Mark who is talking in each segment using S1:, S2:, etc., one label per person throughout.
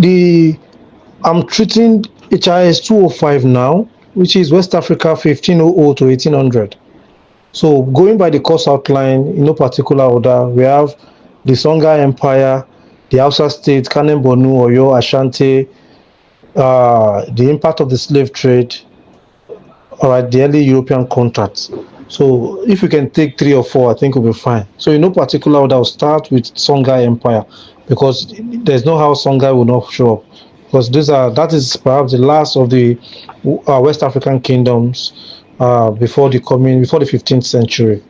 S1: the I'm treating HIS 205 now, which is West Africa 1500 to 1800. So going by the course outline in no particular order, we have the Songhai Empire, the Hausa state, Kanem Bornu, Oyo, Ashanti, the impact of the slave trade, all right, the early European contacts. So if we can take three or four, I think we'll be fine. So in no particular order, I'll start with Songhai Empire because there's no how Songhai will not show up. Because that is perhaps the last of the West African kingdoms before the 15th century.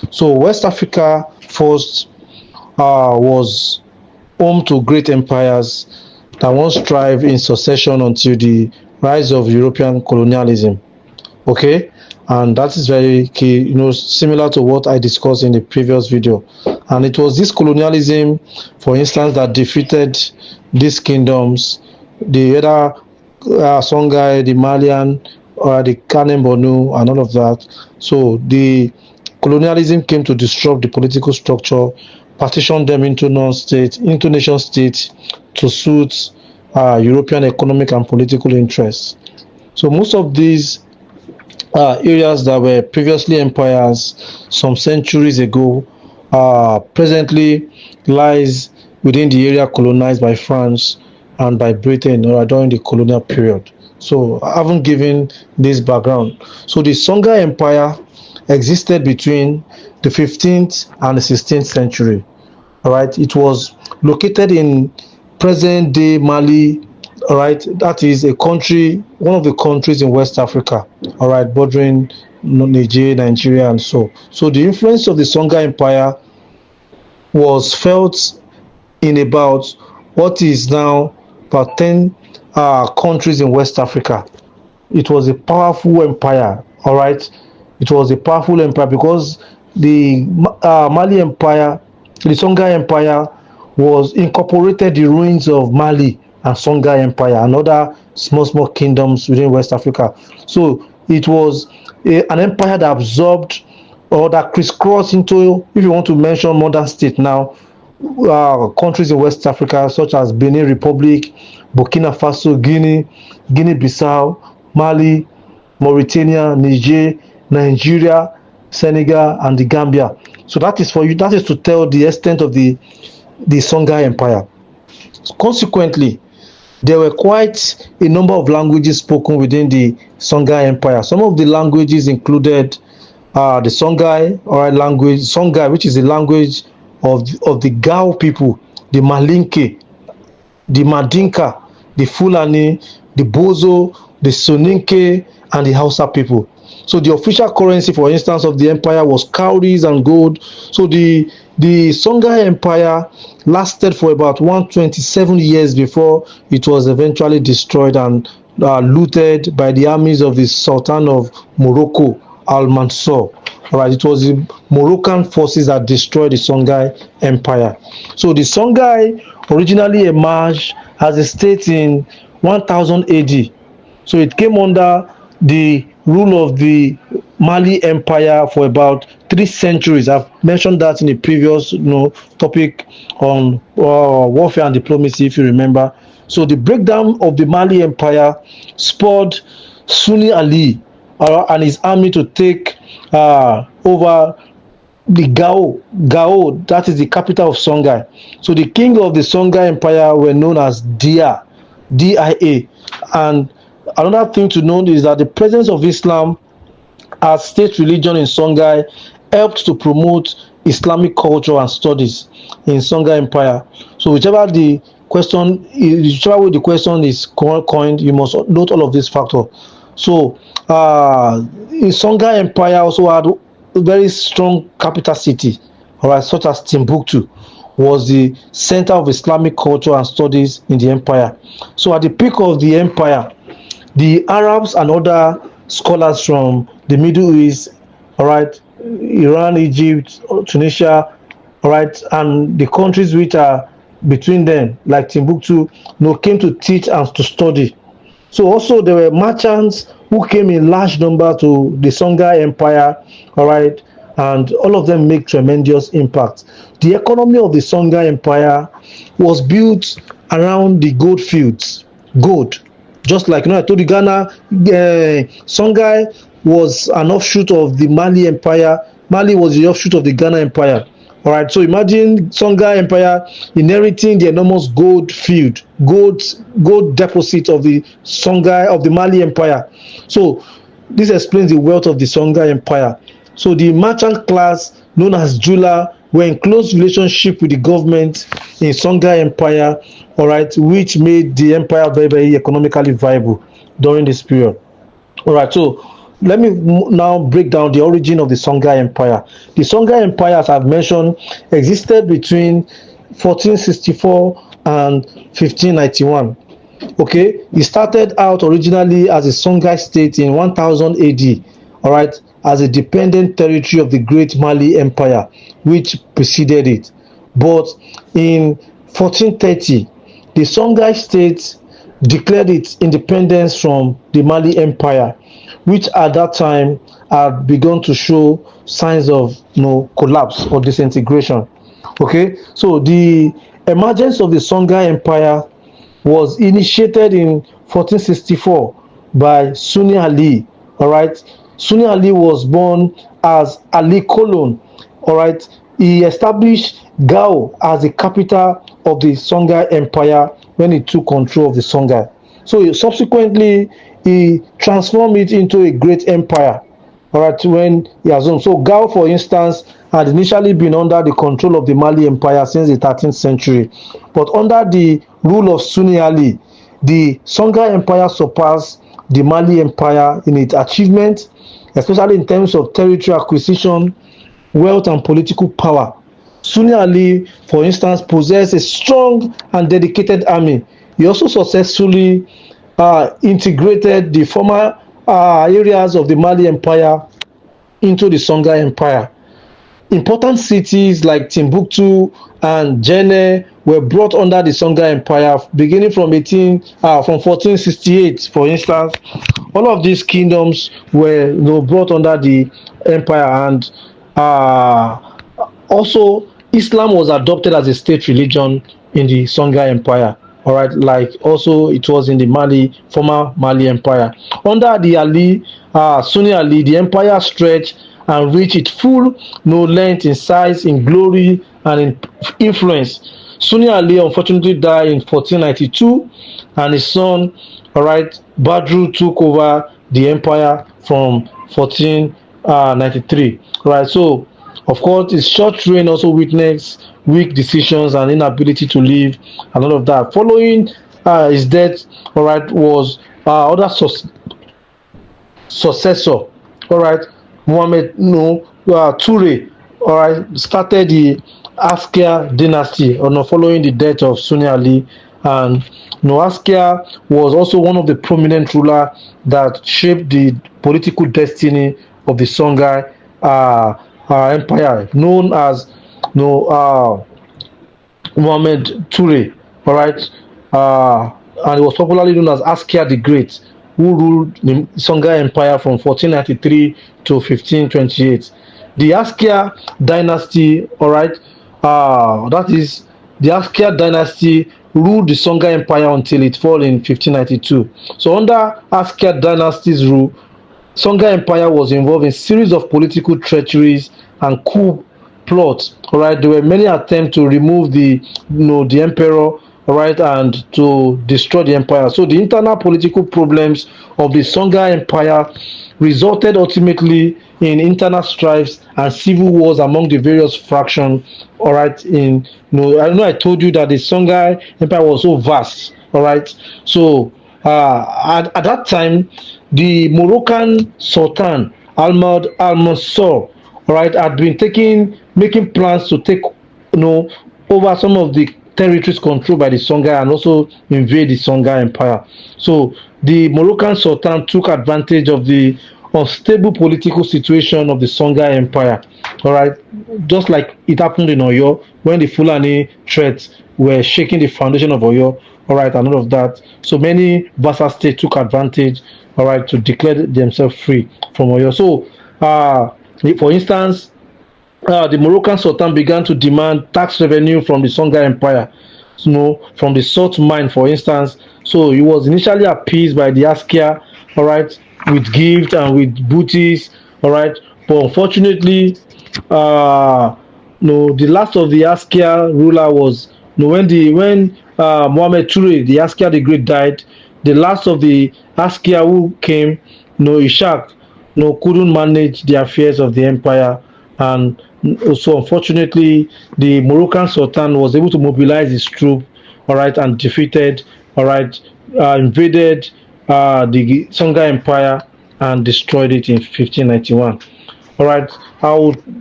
S1: So West Africa first was home to great empires that once thrived in succession until the rise of European colonialism. Okay, and that is very key, similar to what I discussed in the previous video. And it was this colonialism, for instance, that defeated these kingdoms, the other Songhai, the Malian, or the Kanem Bornu, and all of that. So the colonialism came to disrupt the political structure, partition them into nation states to suit European economic and political interests. So most of these areas that were previously empires some centuries ago presently lies within the area colonized by France and by Britain during the colonial period. So I haven't given this background. So the Songhai Empire existed between the 15th and the 16th century. All right, it was located in present-day Mali. All right, that is a country, one of the countries in West Africa. All right, bordering Niger, Nigeria, and so. So the influence of the Songhai Empire was felt in about what is now about 10 countries in West Africa. It was a powerful empire. All right, it was a powerful empire because the Mali Empire, the Songhai Empire, was incorporated the ruins of Mali and Songhai Empire and other small kingdoms within West Africa. So it was an empire that absorbed or that crisscrossed into, if you want to mention modern state now, countries in West Africa such as Benin Republic, Burkina Faso, Guinea-Bissau, Mali, Mauritania, Niger, Nigeria, Senegal, and the Gambia. So that is for you. That is to tell the extent of the Songhai Empire. Consequently, there were quite a number of languages spoken within the Songhai Empire. Some of the languages included the Songhai, Songhai, which is the language of the Gao people, the Malinke, the Madinka, the Fulani, the Bozo, the Soninke, and the Hausa people. So the official currency, for instance, of the empire was cowries and gold. So the Songhai Empire lasted for about 127 years before it was eventually destroyed and looted by the armies of the Sultan of Morocco, Al-Mansur. All right, it was the Moroccan forces that destroyed the Songhai Empire. So the Songhai originally emerged as a state in 1000 AD. So it came under the rule of the Mali Empire for about 3 centuries. I've mentioned that in a previous topic on warfare and diplomacy, if you remember. So the breakdown of the Mali Empire spurred Sunni Ali and his army to take over the Gao, that is the capital of Songhai. So the king of the Songhai Empire were known as Dia, D-I-A. And another thing to note is that the presence of Islam as state religion in Songhai helped to promote Islamic culture and studies in Songhai Empire. So whichever way the question is coined, you must note all of these factors. So the Songhai Empire also had a very strong capital city, all right, such as Timbuktu was the center of Islamic culture and studies in the empire. So at the peak of the empire, the Arabs and other scholars from the Middle East, all right, Iran, Egypt, Tunisia, all right, and the countries which are between them, like Timbuktu, came to teach and to study. So also there were merchants who came in large number to the Songhai Empire, all right, and all of them make tremendous impact. The economy of the Songhai Empire was built around the gold fields, gold. Just like, I told you, Ghana, Songhai was an offshoot of the Mali Empire. Mali was the offshoot of the Ghana Empire. All right, so imagine Songhai Empire inheriting the enormous gold field, gold deposit of the Songhai of the Mali Empire. So this explains the wealth of the Songhai Empire. So the merchant class known as Jula were in close relationship with the government in Songhai Empire, all right, which made the empire very, very economically viable during this period. All right, so let me now break down the origin of the Songhai Empire. The Songhai Empire, as I've mentioned, existed between 1464 and 1591. Okay, it started out originally as a Songhai state in 1000 AD, all right, as a dependent territory of the Great Mali Empire, which preceded it. But in 1430, the Songhai state declared its independence from the Mali Empire, which at that time had begun to show signs of collapse or disintegration. Okay, so the emergence of the Songhai Empire was initiated in 1464 by Sunni Ali. All right, Sunni Ali was born as Ali Kolon. All right, he established Gao as the capital of the Songhai Empire when he took control of the Songhai. So subsequently, he transformed it into a great empire. All right, when he assumed. So Gao, for instance, had initially been under the control of the Mali Empire since the 13th century. But under the rule of Sunni Ali, the Songhai Empire surpassed the Mali Empire in its achievements, especially in terms of territory acquisition, wealth, and political power. Sunni Ali, for instance, possessed a strong and dedicated army. He also successfully integrated the former areas of the Mali Empire into the Songhai Empire. Important cities like Timbuktu and Jenne were brought under the Songhai Empire beginning from 1468, for instance. All of these kingdoms were brought under the empire, and also Islam was adopted as a state religion in the Songhai Empire. All right, like also it was in the former Mali Empire. Under the Sunni Ali, the empire stretched and reached its full length in size, in glory, and in influence. Sunni Ali unfortunately died in 1492, and his son, all right, Badru, took over the empire from 1493. Right, so of course his short reign also witnessed weak decisions and inability to live and all of that. Following his death, all right, was other successor, all right, Mohammed Toure, all right, started the Asker dynasty following the death of Sunni Ali. And Asker was also one of the prominent rulers that shaped the political destiny of the Songhai empire, known as Mohammed Toure, all right, and it was popularly known as Asker the Great, who ruled the Songhai Empire from 1493 to 1528. The Asker dynasty, all right, that is, the Asker dynasty ruled the Songhai Empire until it fell in 1592. So under Asker dynasty's rule, Songhai Empire was involved in a series of political treacheries and coup plots. All right, there were many attempts to remove the emperor, all right, and to destroy the empire. So the internal political problems of the Songhai Empire resulted ultimately in internal strifes and civil wars among the various factions. All right, I know I told you that the Songhai Empire was so vast. All right, so at that time, the Moroccan Sultan Ahmad al-Mansur, right, had been making plans to take over some of the territories controlled by the Songhai and also invade the Songhai Empire. So the Moroccan Sultan took advantage of the unstable political situation of the Songhai Empire. All right, just like it happened in Oyo when the Fulani threats were shaking the foundation of Oyo. All right, and all of that. So many vassal states took advantage, all right, to declare themselves free from Oyo. So, for instance, the Moroccan Sultan began to demand tax revenue from the Songhai Empire. from the salt mine, for instance. So he was initially appeased by the Askia, all right, with gifts and with booties, all right. But unfortunately, the last of the Askia ruler was, when Mohammed Ture, the Askia the Great, died. The last of the Askia who came, Ishak, couldn't manage the affairs of the empire, and so unfortunately, the Moroccan Sultan was able to mobilize his troops, all right, and defeated, all right, invaded the Songhai Empire and destroyed it in 1591. All right.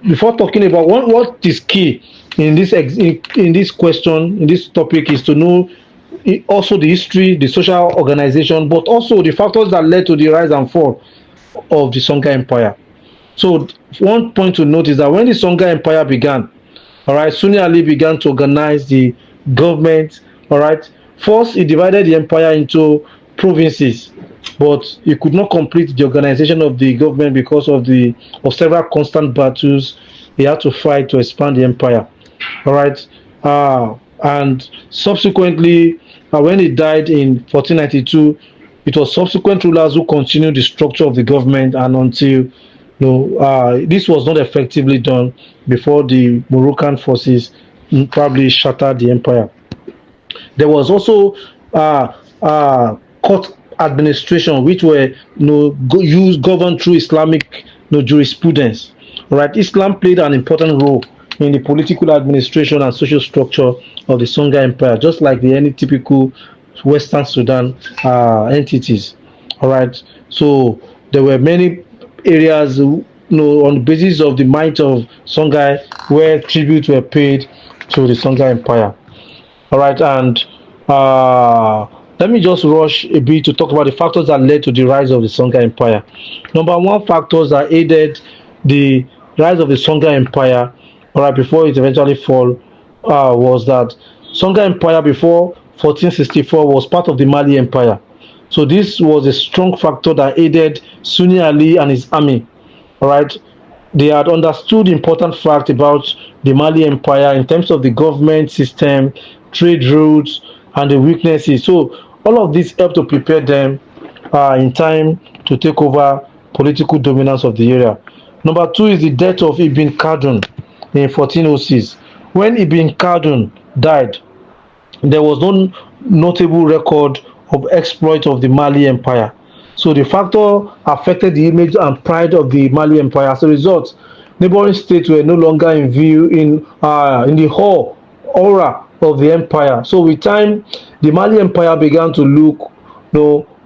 S1: Before talking about what is key in this question, in this topic, is to know also the history, the social organization, but also the factors that led to the rise and fall of the Songhai Empire. So one point to note is that when the Songhai Empire began, all right, Sunni Ali began to organize the government. All right, first he divided the empire into provinces, but he could not complete the organization of the government because of several constant battles he had to fight to expand the empire. All right, and subsequently, when he died in 1492, it was subsequent rulers who continued the structure of the government, and until this was not effectively done before the Moroccan forces probably shattered the empire. There was also court administration, which were used governed through Islamic jurisprudence. Right, Islam played an important role in the political administration and social structure of the Songhai Empire, just like the any typical Western Sudan entities. All right, so there were many areas, on the basis of the might of Songhai, where tribute were paid to the Songhai Empire. All right, and let me just rush a bit to talk about the factors that led to the rise of the Songhai Empire. Number one factors that aided the rise of the Songhai Empire, all right, before it eventually fall, was that Songhai Empire before 1464 was part of the Mali Empire. So this was a strong factor that aided Sunni Ali and his army. All right, they had understood important fact about the Mali Empire in terms of the government system, trade routes, and the weaknesses. So all of this helped to prepare them in time to take over political dominance of the area. Number two is the death of Ibn Khaldun in 1406. When Ibn Khaldun died, there was no notable record of exploit of the Mali Empire. So the factor affected the image and pride of the Mali Empire. As a result, neighboring states were no longer in view in the whole aura of the empire. So with time, the Mali Empire began to look,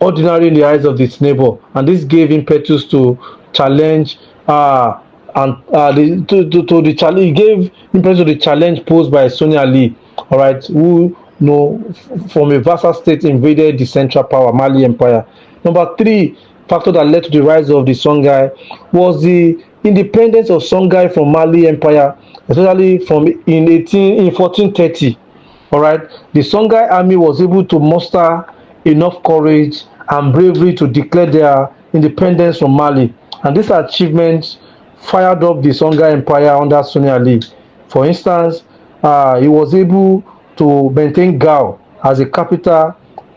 S1: ordinary in the eyes of its neighbor, and this gave impetus to challenge to the challenge. It gave impetus to the challenge posed by Sunni Ali, all right, who from a vassal state invaded the central power Mali Empire. Number three factor that led to the rise of the Songhai was the independence of Songhai from Mali Empire, especially from in 1430. All right, the Songhai army was able to muster enough courage and bravery to declare their independence from Mali, and this achievement fired up the Songhai Empire under Sunni Ali. For instance, he was able to maintain Gao as a capital,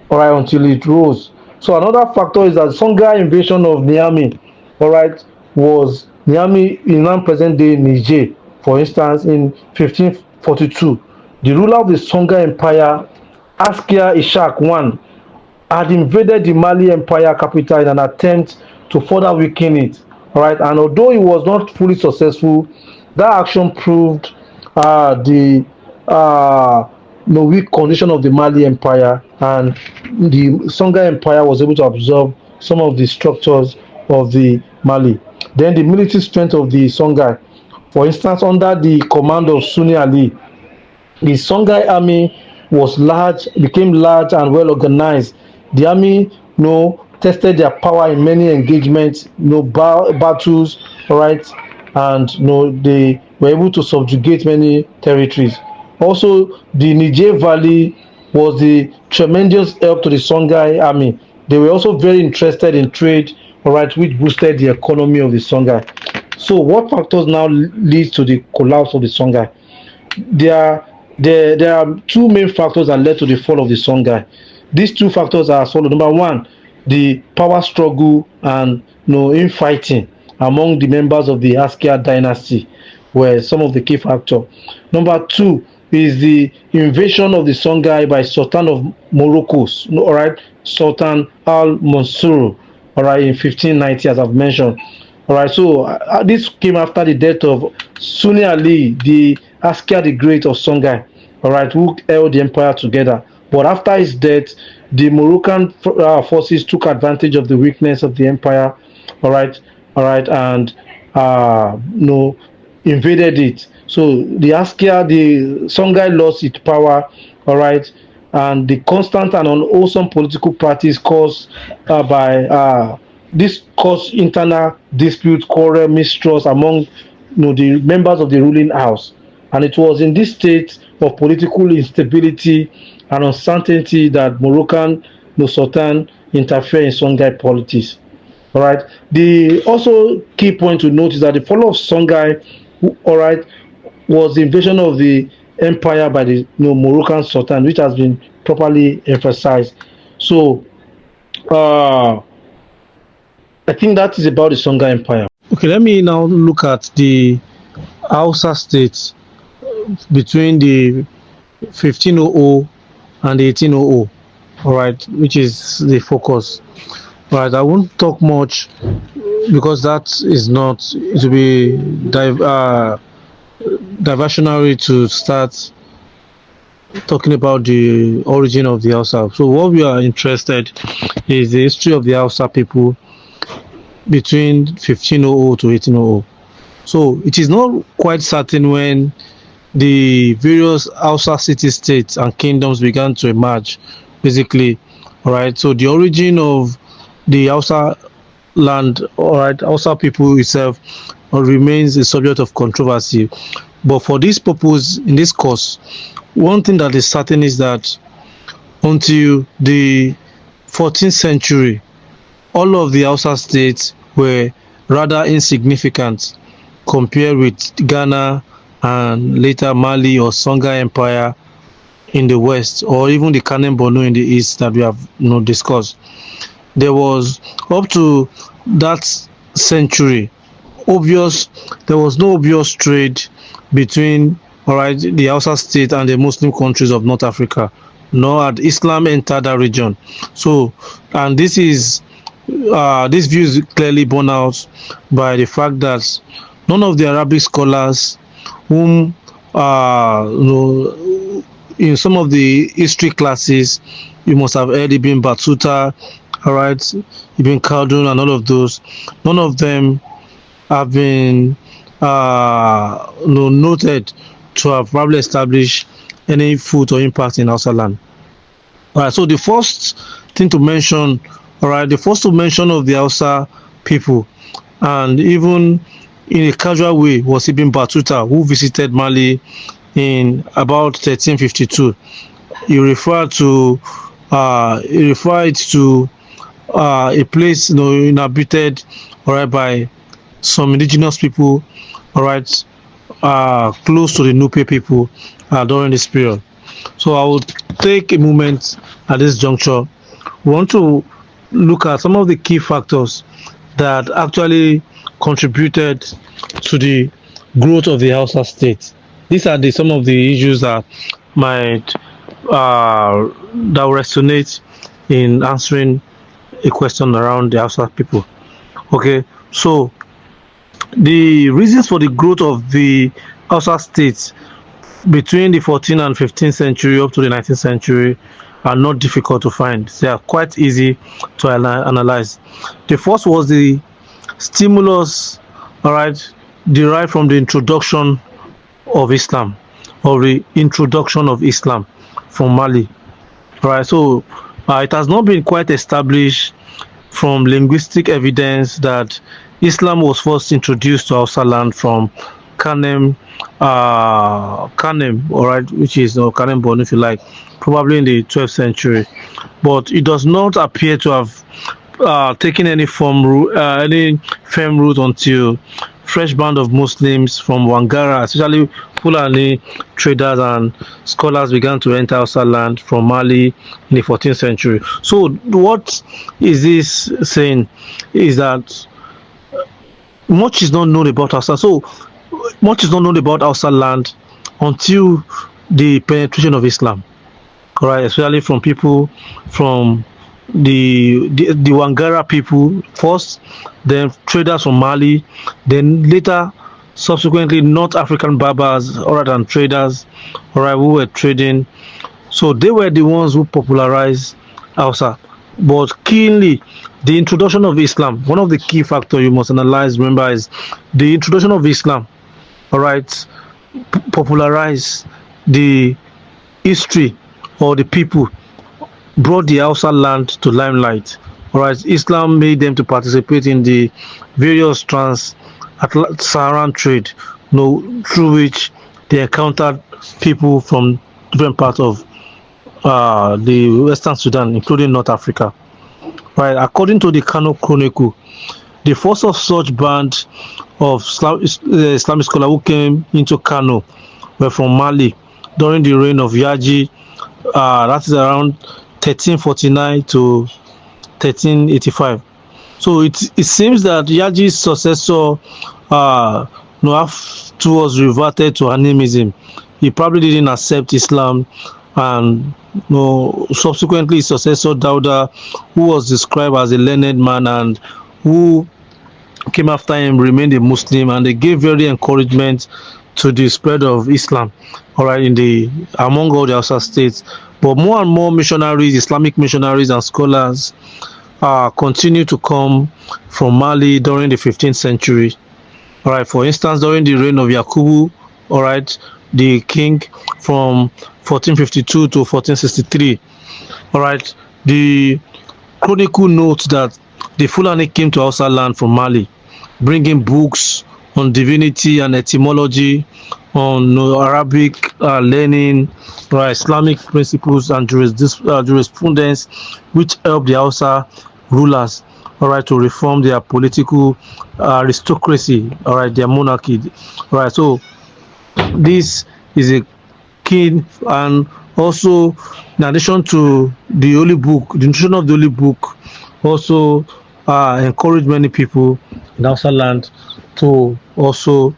S1: all right, until it rose. So another factor is that Songhai invasion of Niamey, all right, was Niamey in now present day Niger, for instance, in 1542. The ruler of the Songhai Empire, Askia Ishak I, had invaded the Mali Empire capital in an attempt to further weaken it. All right, and although it was not fully successful, that action proved the weak condition of the Mali Empire, and the Songhai Empire was able to absorb some of the structures of the Mali. Then the military strength of the Songhai, for instance, under the command of Sunni Ali, the Songhai army became large and well organized. The army, tested their power in many engagements, battles, right, and they were able to subjugate many territories. Also, the Niger Valley was the tremendous help to the Songhai army. They were also very interested in trade, all right, which boosted the economy of the Songhai. So, what factors now lead to the collapse of the Songhai? There there are two main factors that led to the fall of the Songhai. These two factors are as follows. Number one, the power struggle and infighting among the members of the Askia dynasty were some of the key factors. Number two is the invasion of the Songhai by Sultan of Morocco, all right, Sultan Al Mansur, all right, in 1590, as I've mentioned. All right, so this came after the death of Sunni Ali, the Askia the Great of Songhai, all right, who held the empire together. But after his death, the Moroccan forces took advantage of the weakness of the empire, all right, and invaded it. So the Askia, the Songhai lost its power, all right, and the constant and unwholesome political practice caused by this caused internal dispute, quarrel, mistrust among the members of the ruling house. And it was in this state of political instability and uncertainty that Moroccan Sultan interfered in Songhai politics. All right. The also key point to note is that the fall of Songhai, all right, was the invasion of the empire by the Moroccan Sultan, which has been properly emphasized. So, I think that is about the Songhai Empire. Okay, let me now look at the Hausa states between the 1500 and the 1800, all right, which is the focus. All right, I won't talk much because that is not to be diversionary to start talking about the origin of the Hausa. So what we are interested is the history of the Hausa people between 1500 to 1800. So it is not quite certain when the various Hausa city-states and kingdoms began to emerge, basically. All right, so the origin of the Hausa land, all right, Hausa people itself remains a subject of controversy. But for this purpose, in this course, one thing that is certain is that until the 14th century, all of the Hausa states were rather insignificant compared with Ghana and later Mali or Songhai Empire in the west, or even the Kanem Borno in the east that we have discussed. There was, up to that century, there was no obvious trade between, all right, the Hausa state and the Muslim countries of North Africa, nor had Islam entered that region. So, and this view is clearly borne out by the fact that none of the Arabic scholars whom in some of the history classes you must have heard Ibn Battuta, all right, Ibn Khaldun and all of those, none of them have been noted to have probably established any foot or impact in Hausa land. All right, so the first thing to mention, all right, the first to mention of the Hausa people, and even in a casual way, was Ibn Battuta, who visited Mali in about 1352. He referred to a place inhabited, all right, by some indigenous people, all right, close to the Nupe people during this period. So I will take a moment at this juncture. We want to look at some of the key factors that actually contributed to the growth of the Hausa state. These are some of the issues that might that will resonate in answering a question around the Hausa people. Okay, so the reasons for the growth of the Hausa states between the 14th and 15th century up to the 19th century are not difficult to find. They are quite easy to analyze. The first was the stimulus, all right, derived from the introduction of Islam, or the introduction of Islam from Mali. All right, so it has not been quite established from linguistic evidence that Islam was first introduced to Hausa land from Kanem, all right, which is Kanem Borno, if you like, probably in the 12th century. But it does not appear to have taken any firm root until fresh band of Muslims from Wangara, especially Fulani traders and scholars, began to enter Hausa land from Mali in the 14th century. So, what is this saying? Is that much is not known about Hausa. So, much is not known about Hausa land until the penetration of Islam, right? Especially from people from the Wangara people first, then traders from Mali, then later subsequently North African Berbers, other than traders, all right, who were trading. So they were the ones who popularized Hausa. But keenly, the introduction of Islam, one of the key factors you must analyze, remember, is the introduction of Islam, all right, popularize the history or the people, brought the Hausa land to limelight. All right, Islam made them to participate in the various trans-Saharan trade, through which they encountered people from different parts of the Western Sudan, including North Africa. Right, according to the Kano Chronicle, the first of such band of Islamic scholars who came into Kano were from Mali during the reign of Yaji. That is around 1349 to 1385. So it seems that Yaji's successor, afterwards reverted to animism. He probably didn't accept Islam, and subsequently his successor Dauda, who was described as a learned man and who came after him, remained a Muslim, and they gave very encouragement to the spread of Islam, all right, among all the Hausa states. But more and more missionaries, Islamic missionaries and scholars, continue to come from Mali during the 15th century. All right, for instance, during the reign of Yakubu, all right, the king from 1452 to 1463. All right, the chronicle notes that the Fulani came to Hausa land from Mali, bringing books on divinity and etymology, on Arabic learning, right, Islamic principles and jurisprudence, which helped the Hausa rulers, all right, to reform their political aristocracy, all right, their monarchy, all right. So this is a key, and also in addition to the Holy Book, the introduction of the Holy Book also encouraged many people in Hausa land to also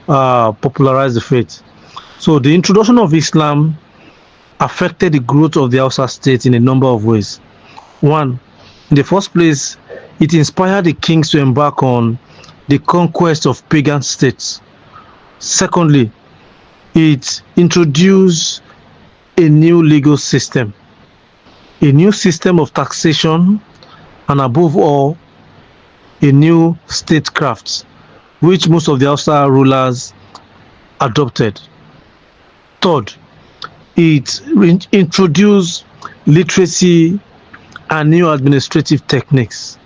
S1: popularize the faith. So the introduction of Islam affected the growth of the Hausa state in a number of ways. One, in the first place, it inspired the kings to embark on the conquest of pagan states. Secondly, it introduced a new legal system, a new system of taxation, and above all, a new statecraft, which most of the Hausa rulers adopted. Third, it introduced literacy and new administrative techniques.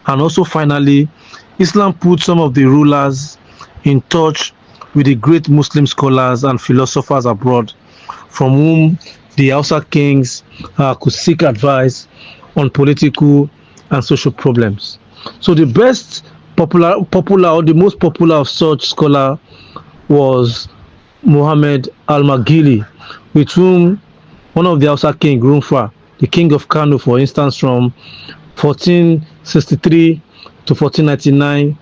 S1: And also finally, Islam put some of the rulers in touch with the great Muslim scholars and philosophers abroad, from whom the Hausa kings could seek advice on political and social problems. So the best popular or the most popular of such scholar was Muhammad al-Maghili, with whom one of the Hausa king, Rumfa, the king of Kano, for instance, from 1463 to 1499,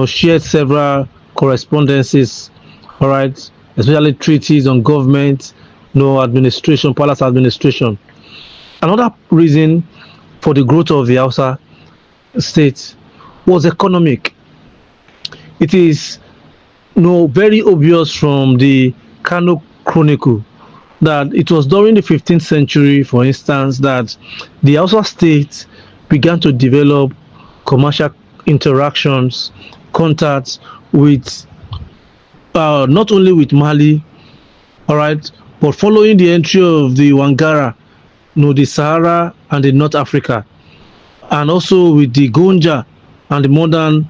S1: shared several correspondences, all right, especially treaties on government, administration, palace administration. Another reason for the growth of the Hausa state was economic. It is very obvious from the Kano Chronicle that it was during the 15th century, for instance, that the Hausa state began to develop commercial interactions, contacts with not only with Mali, all right, but following the entry of the Wangara, the Sahara and the North Africa, and also with the Gonja and the modern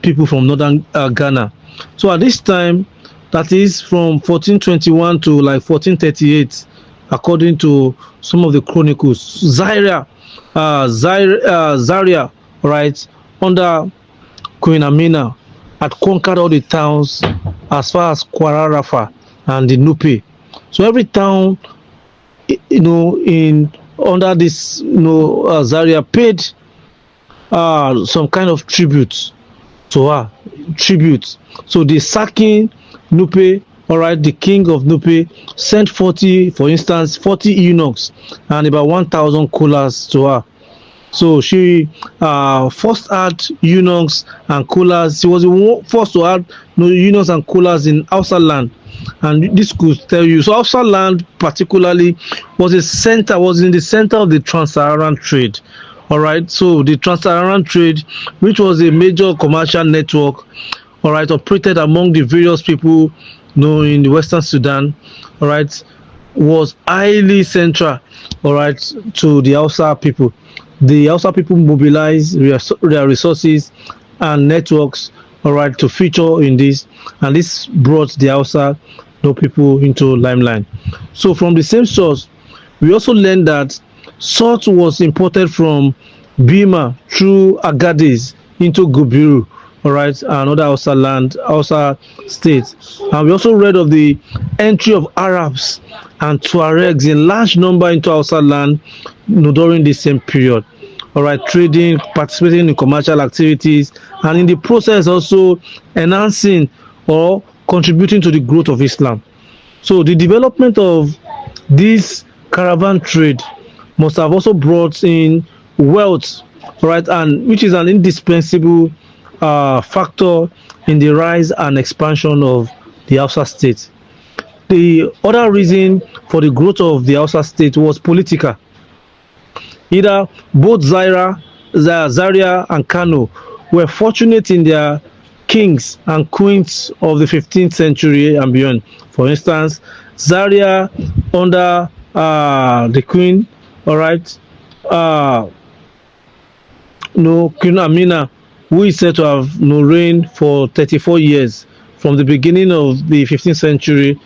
S1: people from northern Ghana. So at this time, that is from 1421 to like 1438, according to some of the chronicles, Zaria, right, under Queen Amina, had conquered all the towns as far as Kwara Rafa and the Nupe. So every town, in under this, Zaria paid some kind of tribute to her, tribute. So the sacking Nupe, all right, the king of Nupe sent 40, for instance, 40 eunuchs and about 1,000 coolers to her. So she first had eunuchs and coolers. She was the first to add eunuchs and coolers in Hausa land. And this could tell you. So Hausa land particularly was in the center of the trans-Saharan trade. All right. So the trans-Saharan trade, which was a major commercial network, all right, operated among the various people in the Western Sudan, all right, was highly central, all right, to the Hausa people. The Hausa people mobilized their resources and networks, all right, to feature in this, and this brought the Hausa people into limelight. So from the same source, we also learned that salt was imported from Bima through Agadez into Gubiru, all right, and other Hausa states. And we also read of the entry of Arabs and Tuaregs in large number into Hausa land during the same period. All right, trading, participating in commercial activities, and in the process also enhancing or contributing to the growth of Islam. So the development of this caravan trade must have also brought in wealth, right, and which is an indispensable factor in the rise and expansion of the Hausa state. The other reason for the growth of the Hausa state was political. Either both Zaria and Kano were fortunate in their kings and queens of the 15th century and beyond. For instance, Zaria under the queen, all right, Queen Amina, who is said to have reigned for 34 years from the beginning of the 15th century,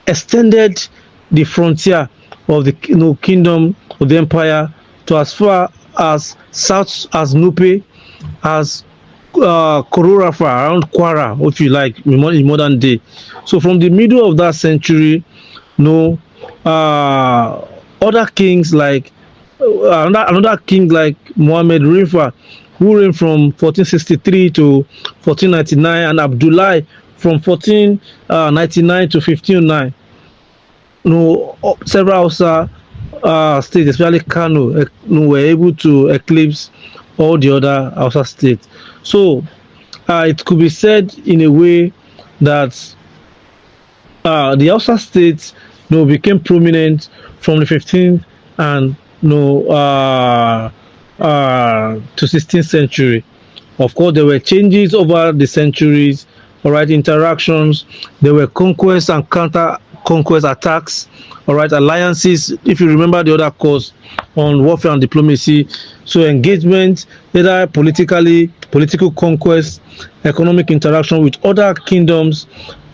S1: extended the frontier of the kingdom of the empire to as far as south as Nupe, as Kororafa, around Kwara, if you like, in modern day. So from the middle of that century, other kings like another king like Muhammad Rifa, who reigned from 1463 to 1499, and Abdullah from 1499 to 1509. Several Hausa states, especially Kano, were able to eclipse all the other Hausa states. So it could be said in a way that the Hausa states became prominent from the 15th and to 16th century. Of course, there were changes over the centuries, all right, interactions. There were conquests and counter conquest attacks, all right, alliances. If you remember the other course on warfare and diplomacy, so engagement, either political conquest, economic interaction with other kingdoms,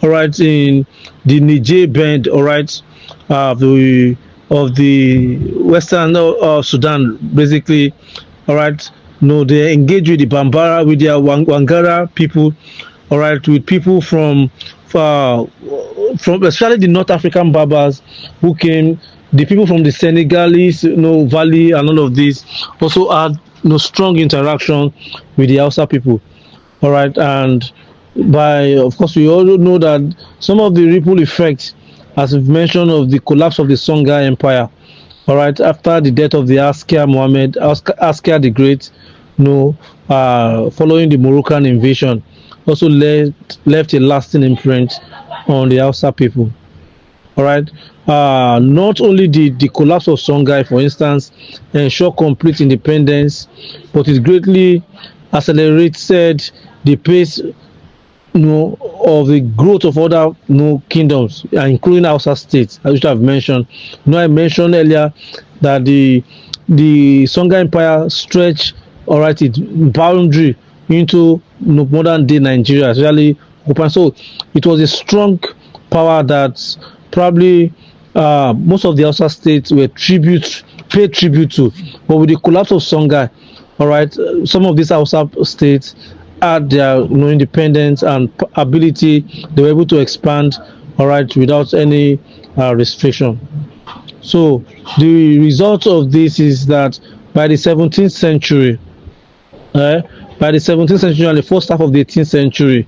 S1: all right, in the Niger Bend, all right, of the Western Sudan, basically, all right. They engage with the Bambara, with their Wangara people, all right, with people from especially the North African Berbers who came, the people from the Senegalese, valley, and all of this also had strong interaction with the Hausa people, all right. And of course, we all know that some of the ripple effects, as we've mentioned, of the collapse of the Songhai Empire, all right, after the death of the Askia the Great, following the Moroccan invasion, also left a lasting imprint on the Hausa people. All right. Not only did the collapse of Songhai, for instance, ensure complete independence, but it greatly accelerated the pace of the growth of other kingdoms, including Hausa states, as I've mentioned. I mentioned earlier that the Songhai Empire stretched, all right, its boundary into modern day Nigeria, especially Open. So it was a strong power that probably most of the Hausa states were paid tribute to. But with the collapse of Songhai, all right, some of these Hausa states had their independence and ability, they were able to expand, all right, without any restriction. So the result of this is that by the 17th century, uh, by the 17th century and the first half of the 18th century,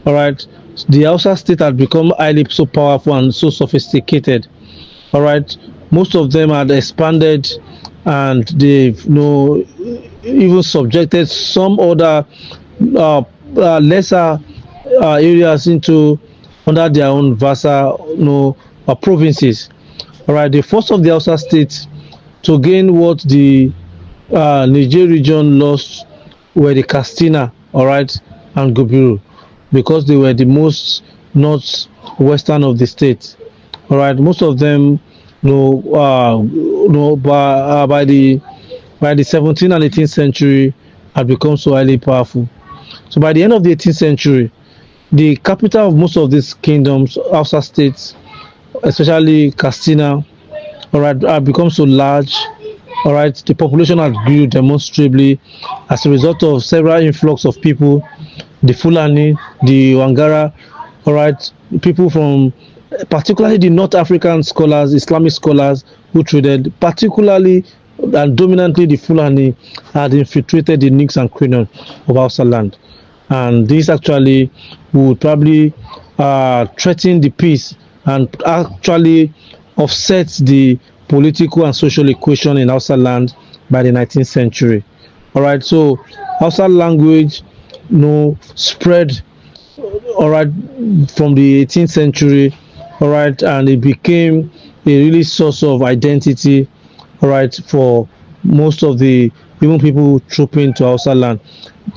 S1: all right, the Hausa state had become highly so powerful and so sophisticated. All right, most of them had expanded, and they've even subjected some other uh, lesser areas into under their own vassal provinces. All right, the first of the Hausa states to gain what the Niger region lost were the Castina, all right, and Gobiru, because they were the most northwestern of the state. All right, most of them, by the 17th and 18th century, had become so highly powerful. So by the end of the 18th century, the capital of most of these kingdoms, Hausa states, especially Castina, all right, have become so large. All right, the population has grew demonstrably as a result of several influx of people, the Fulani, the Wangara, all right, people from particularly the North African scholars, Islamic scholars who traded, particularly and dominantly the Fulani had infiltrated the nooks and crannies of Hausa land. And this actually would probably threaten the peace and actually offset the political and social equation in Hausa land by the 19th century. All right, so Hausa language, spread, all right, from the 18th century, all right, and it became a really source of identity, all right, for most of the even people trooping to Hausa land.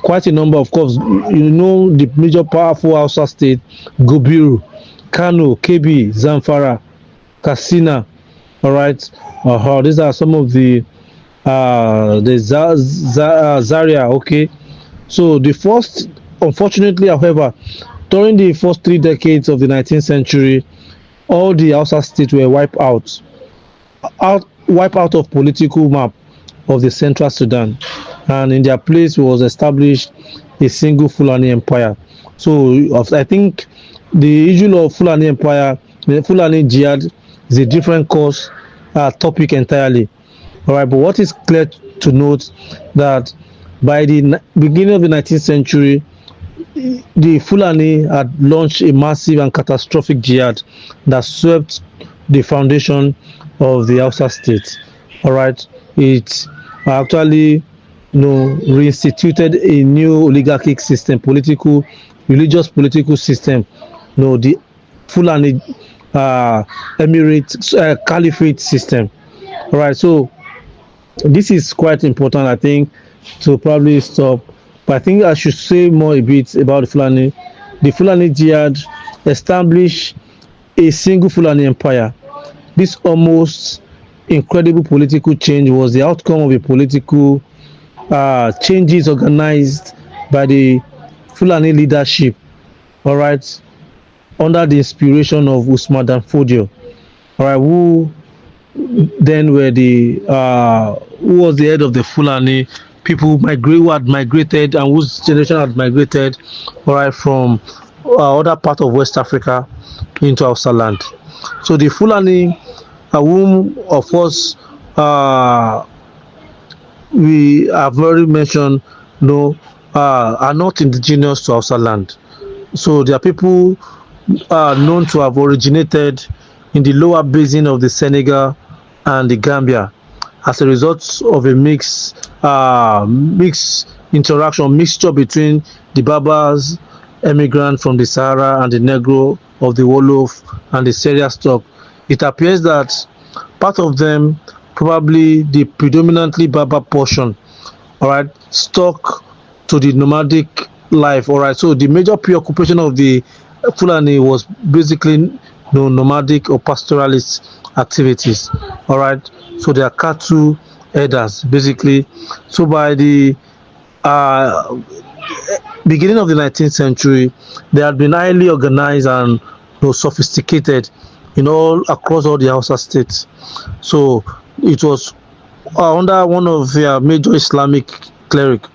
S1: Quite a number, of course, the major powerful Hausa state, Gobiru, Kano, Kebbi, Zamfara, Katsina, all right. These are some of the Zaria. Okay, so the first, unfortunately, however, during the first 3 decades of the 19th century, all the Hausa states were wiped out of political map of the Central Sudan, and in their place was established a single Fulani empire. So I think the issue of Fulani empire, the Fulani jihad, is a different course topic entirely. All right, but what is clear to note that by the beginning of the 19th century, the Fulani had launched a massive and catastrophic jihad that swept the foundation of the Hausa state. All right, it actually reinstituted a new oligarchic system, religious political system. The Fulani emirate caliphate system. All right, so this is quite important, I think, to probably stop. But I think I should say more a bit about the Fulani. The Fulani jihad established a single Fulani empire. This almost incredible political change was the outcome of a political changes organized by the Fulani leadership, all right, under the inspiration of Usman Dan Fodio, all right, who then were who was the head of the Fulani people who had migrated and whose generation had migrated, all right, from other part of West Africa into Hausa land. So the Fulani, whom of course we have already mentioned, are not indigenous to Hausa land. So they are people known to have originated in the lower basin of the Senegal and the Gambia as a result of a mixture between the Berbers, immigrants from the Sahara, and the Negro of the Wolof and the Syria stock. It appears that part of them, probably the predominantly Berber portion, all right, stuck to the nomadic life. All right, so the major preoccupation of the Fulani was basically nomadic or pastoralist activities. All right, so they are cattle herders basically. So by the beginning of the 19th century, they had been highly organized and sophisticated in all across all the Hausa states. So it was under one of their major Islamic cleric,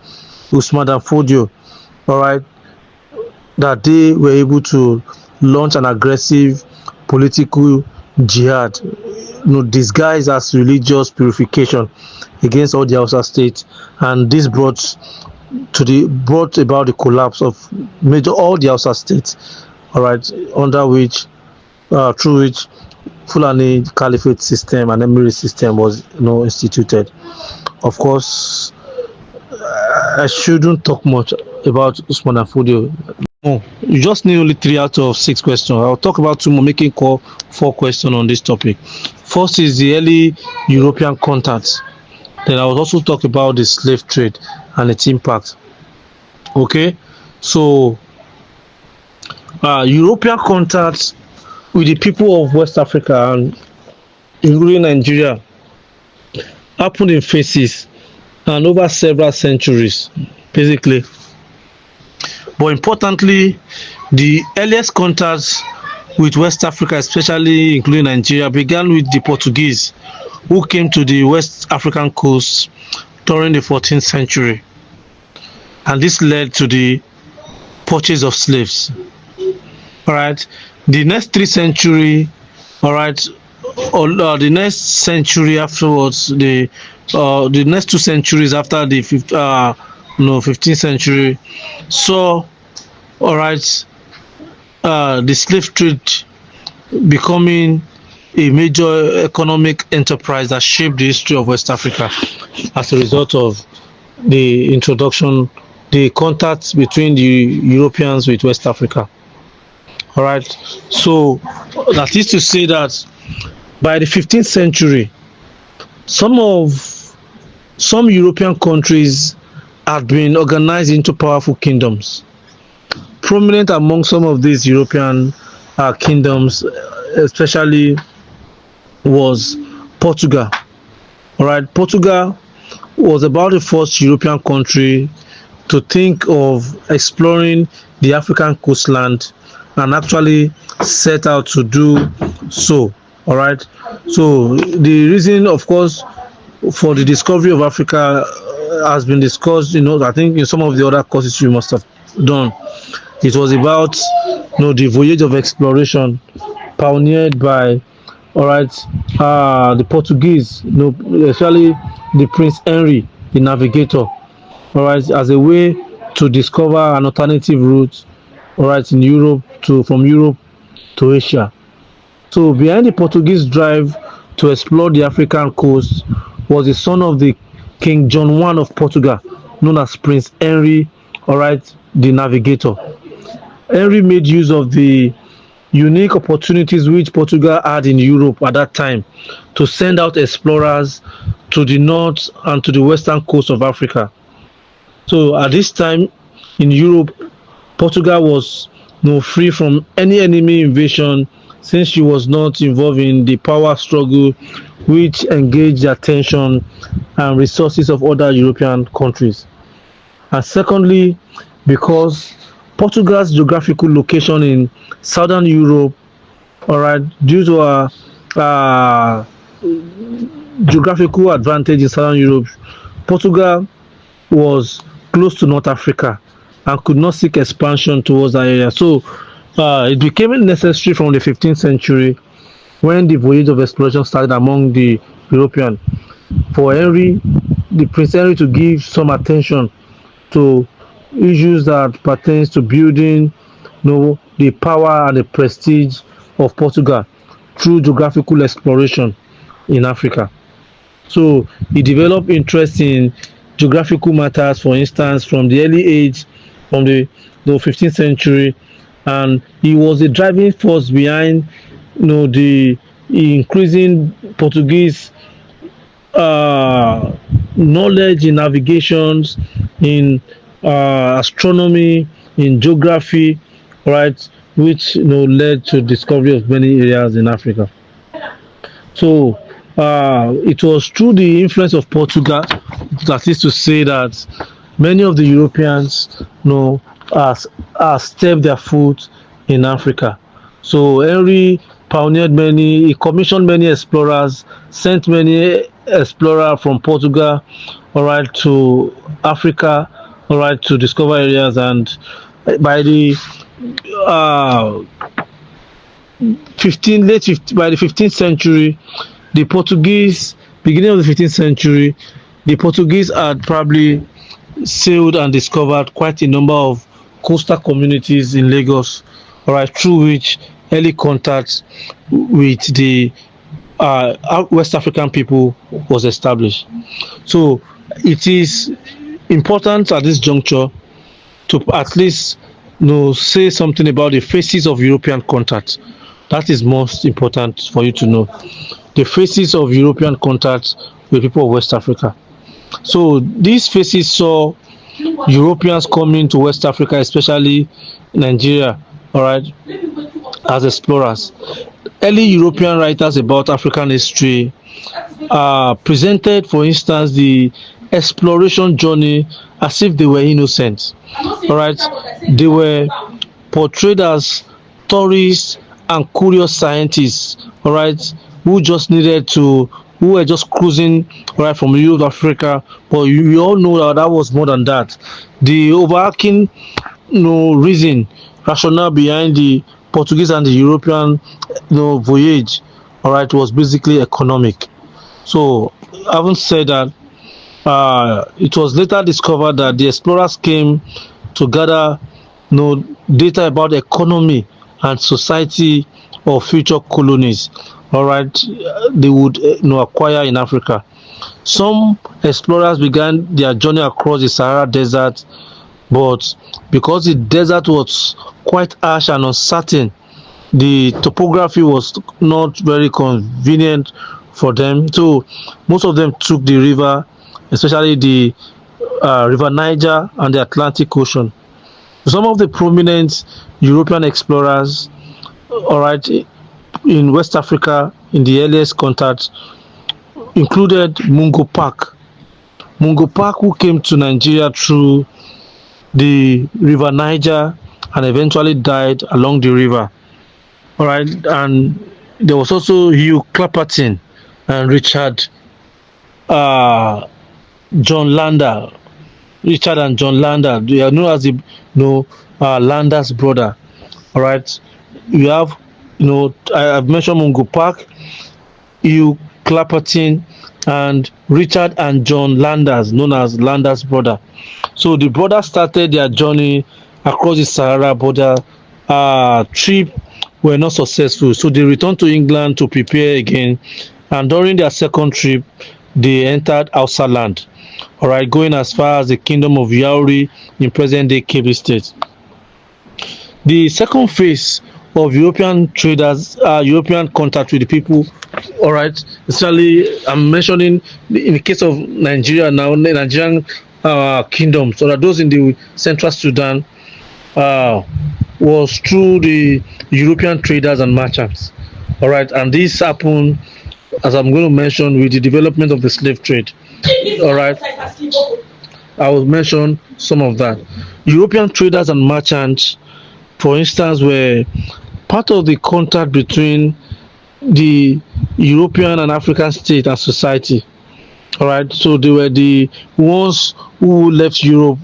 S1: Usman Dan Fodio, all right, that they were able to launch an aggressive political jihad, disguised as religious purification against all the Hausa states, and this brought about the collapse of major all the Hausa states, all right, under which through which Fulani Caliphate system and Emirate system was instituted. Of course, I shouldn't talk much about Usman Afodio. No, you just need only 3 out of 6 questions. I'll talk about two more, making call 4 questions on this topic. First is the early European contacts. Then I will also talk about the slave trade and its impact. Okay, so European contacts with the people of West Africa and including Nigeria happened in phases and over several centuries, basically. But importantly, the earliest contacts with West Africa, especially including Nigeria, began with the Portuguese, who came to the West African coast during the 14th century. And this led to the purchase of slaves. All right, the next 3 centuries, all right, or the next century afterwards, the next 2 centuries after the 15th century saw, all right, the slave trade becoming a major economic enterprise that shaped the history of West Africa as a result of the introduction, the contacts between the Europeans with West Africa. All right, so that is to say that by the 15th century, some European countries had been organized into powerful kingdoms. Prominent among some of these European kingdoms, especially, was Portugal. All right, Portugal was about the first European country to think of exploring the African coastland and actually set out to do so. All right, so the reason, of course, for the discovery of Africa has been discussed. I think in some of the other courses you must have done. It was about the voyage of exploration pioneered by, all right, the Portuguese, especially the Prince Henry, the navigator, all right, as a way to discover an alternative route, all right, from Europe to Asia. So behind the Portuguese drive to explore the African coast was the son of the King John I of Portugal, known as Prince Henry, all right, the navigator. Henry made use of the unique opportunities which Portugal had in Europe at that time to send out explorers to the north and to the western coast of Africa. So at this time in Europe, Portugal was free from any enemy invasion, since she was not involved in the power struggle which engaged the attention and resources of other European countries. And secondly, because Portugal's geographical location in southern Europe, all right, due to a geographical advantage in southern Europe, Portugal was close to North Africa and could not seek expansion towards that area. So it became necessary from the 15th century, when the voyage of exploration started among the Europeans, for the Prince Henry, to give some attention to issues that pertains to building the power and the prestige of Portugal through geographical exploration in Africa. So he developed interest in geographical matters, for instance, from the early age, from the 15th century, and he was the driving force behind the increasing Portuguese knowledge in navigations, in astronomy, in geography, right, which led to discovery of many areas in Africa. So it was through the influence of Portugal, that is to say that many of the Europeans stepped their foot in Africa. So Henry he commissioned many explorers, sent many explorers from Portugal, all right, to Africa, all right, to discover areas. And by the uh, 15th century, the Portuguese, beginning of the 15th century, the Portuguese had probably sailed and discovered quite a number of coastal communities in Lagos, all right, through which early contacts with the West African people was established. So it is important at this juncture to at least say something about the phases of European contact. That is most important for you to know. The phases of European contact with people of West Africa. So these phases saw Europeans coming to West Africa, especially Nigeria, all right, as explorers. Early European writers about African history presented, for instance, the exploration journey as if they were innocent. All right, they were portrayed as tourists and curious scientists. All right, who just needed to, who were just cruising right from Europe to Africa. But you all know that that was more than that. The overarching reason, rationale behind the Portuguese and the European voyage, all right, was basically economic. So, having said that, it was later discovered that the explorers came to gather data about the economy and society of future colonies, all right, they would acquire in Africa. Some explorers began their journey across the Sahara Desert, but because the desert was quite harsh and uncertain, the topography was not very convenient for them. So most of them took the river, especially the River Niger and the Atlantic Ocean. Some of the prominent European explorers, all right, in West Africa in the earliest contact included Mungo Park. Mungo Park, who came to Nigeria through the River Niger and eventually died along the river. All right, and there was also Hugh Clapperton and Richard John Lander. Richard and John Lander, they are known as the Lander's brother. All right, you have I've mentioned Mungo Park, Hugh Clapperton, and Richard and John Landers, known as Lander's brother. So the brothers started their journey across the Sahara, but their trip were not successful. So they returned to England to prepare again, and during their second trip, they entered Hausa land. All right, going as far as the kingdom of Yauri in present-day Kebbi State. The second phase of European traders, European contact with the people, all right, especially I'm mentioning in the case of Nigeria now, Nigerian kingdom, so that those in the central Sudan was through the European traders and merchants, all right, and this happened, as I'm going to mention, with the development of the slave trade, all right. I will mention some of that. European traders and merchants, for instance, were part of the contact between the European and African state and society. All right, so they were the ones who left Europe,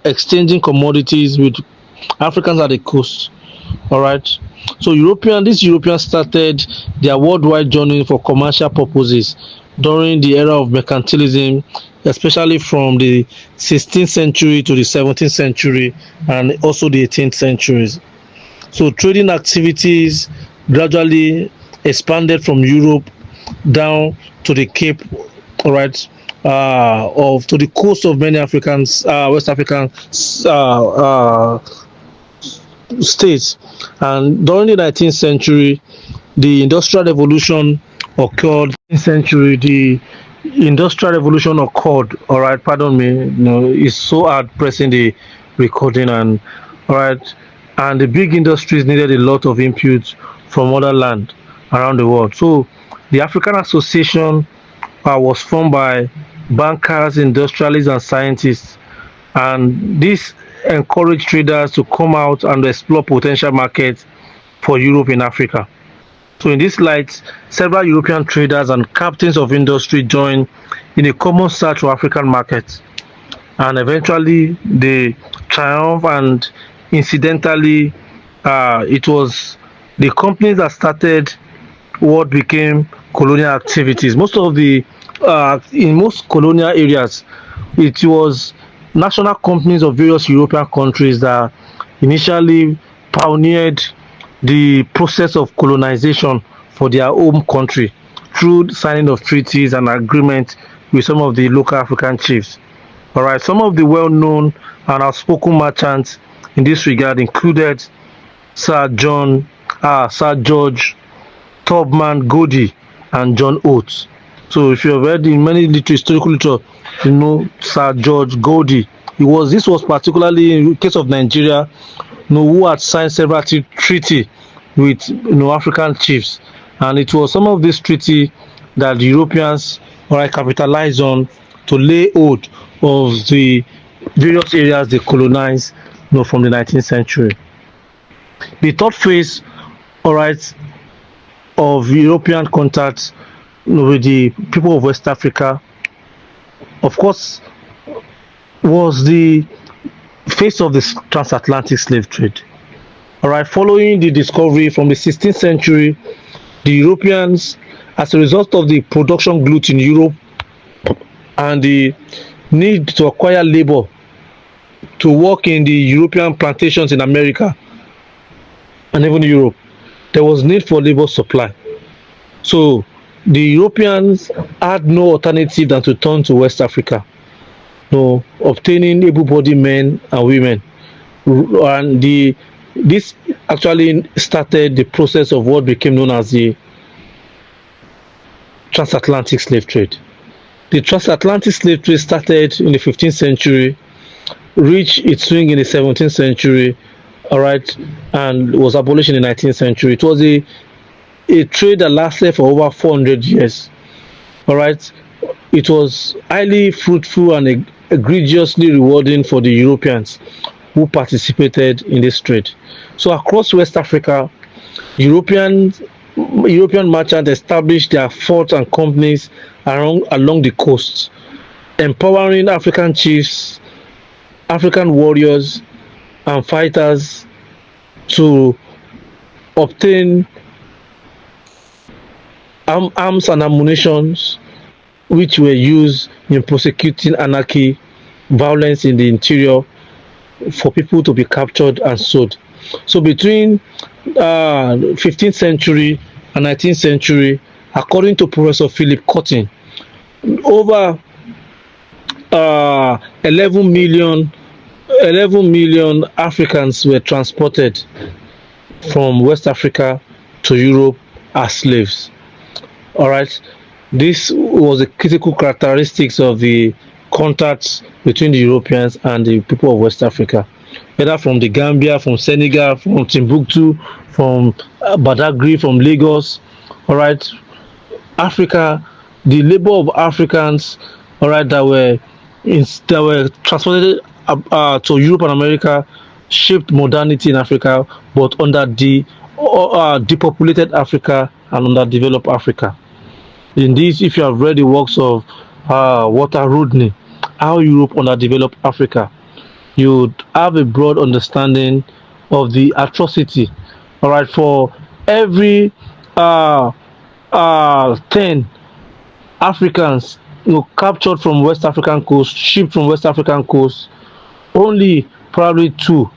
S1: exchanging commodities with Africans at the coast. All right, so these Europeans started their worldwide journey for commercial purposes during the era of mercantilism, especially from the 16th century to the 17th century and also the 18th centuries. So trading activities gradually expanded from Europe down to the Cape, all right, to the coast of many Africans, West African states. And during the 19th century, the Industrial Revolution occurred. The Industrial Revolution occurred. All right, pardon me. It's so hard pressing the recording, and all right, and the big industries needed a lot of inputs from other land around the world. So the African Association was formed by bankers, industrialists, and scientists, and this encouraged traders to come out and explore potential markets for Europe in Africa. So in this light, several European traders and captains of industry joined in a common search for African markets. and eventually they triumphed. And incidentally, it was the companies that started what became colonial activities. Most of the in most colonial areas, it was national companies of various European countries that initially pioneered the process of colonization for their home country through signing of treaties and agreements with some of the local African chiefs. All right, some of the well-known and outspoken merchants in this regard included Sir George Tubman Goody and John Oates. So if you have read in many historical literature, you know Sir George Goody. This was particularly in the case of Nigeria, who had signed several treaty with African chiefs, and it was some of this treaty that the Europeans capitalized on to lay hold of the various areas they colonized from the 19th century. The third phase, all right, of European contact with the people of West Africa, of course, was the phase of the transatlantic slave trade. All right, following the discovery from the 16th century, the Europeans, as a result of the production glut in Europe and the need to acquire labor to work in the European plantations in America and even Europe, there was need for labor supply. So the Europeans had no alternative than to turn to West Africa, obtaining able-bodied men and women. And this actually started the process of what became known as the transatlantic slave trade. The transatlantic slave trade started in the 15th century, reached its swing in the 17th century, all right, and was abolished in the 19th century. It was a trade that lasted for over 400 years. All right, it was highly fruitful and egregiously rewarding for the Europeans who participated in this trade. So across West Africa, European merchants established their forts and companies along the coast, empowering African chiefs, African warriors, and fighters to obtain arms and ammunition which were used in prosecuting anarchy, violence in the interior, for people to be captured and sold. So between 15th century and 19th century, according to Professor Philip Cotton, over 11 million Africans were transported from West Africa to Europe as slaves. All right, this was the critical characteristics of the contacts between the Europeans and the people of West Africa, whether from the Gambia, from Senegal, from Timbuktu, from Badagry, from Lagos. All right, Africa, the labor of Africans, all right, that were transported to Europe and America, shaped modernity in Africa, but under the depopulated Africa and underdeveloped Africa. In this, if you have read the works of Walter Rodney, How Europe Underdeveloped Africa, you would have a broad understanding of the atrocity. All right, for every 10 Africans captured from West African coast, shipped from West African coast, only probably 2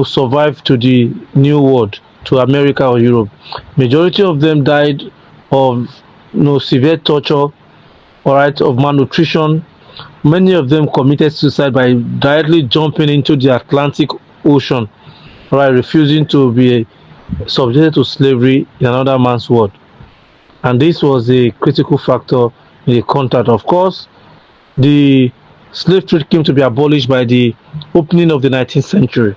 S1: survived to the New World, to America or Europe. Majority of them died of severe torture, all right, of malnutrition. Many of them committed suicide by directly jumping into the Atlantic Ocean, all right, refusing to be subjected to slavery in another man's world. And this was a critical factor in the contact. Of course, the slave trade came to be abolished by the opening of the 19th century.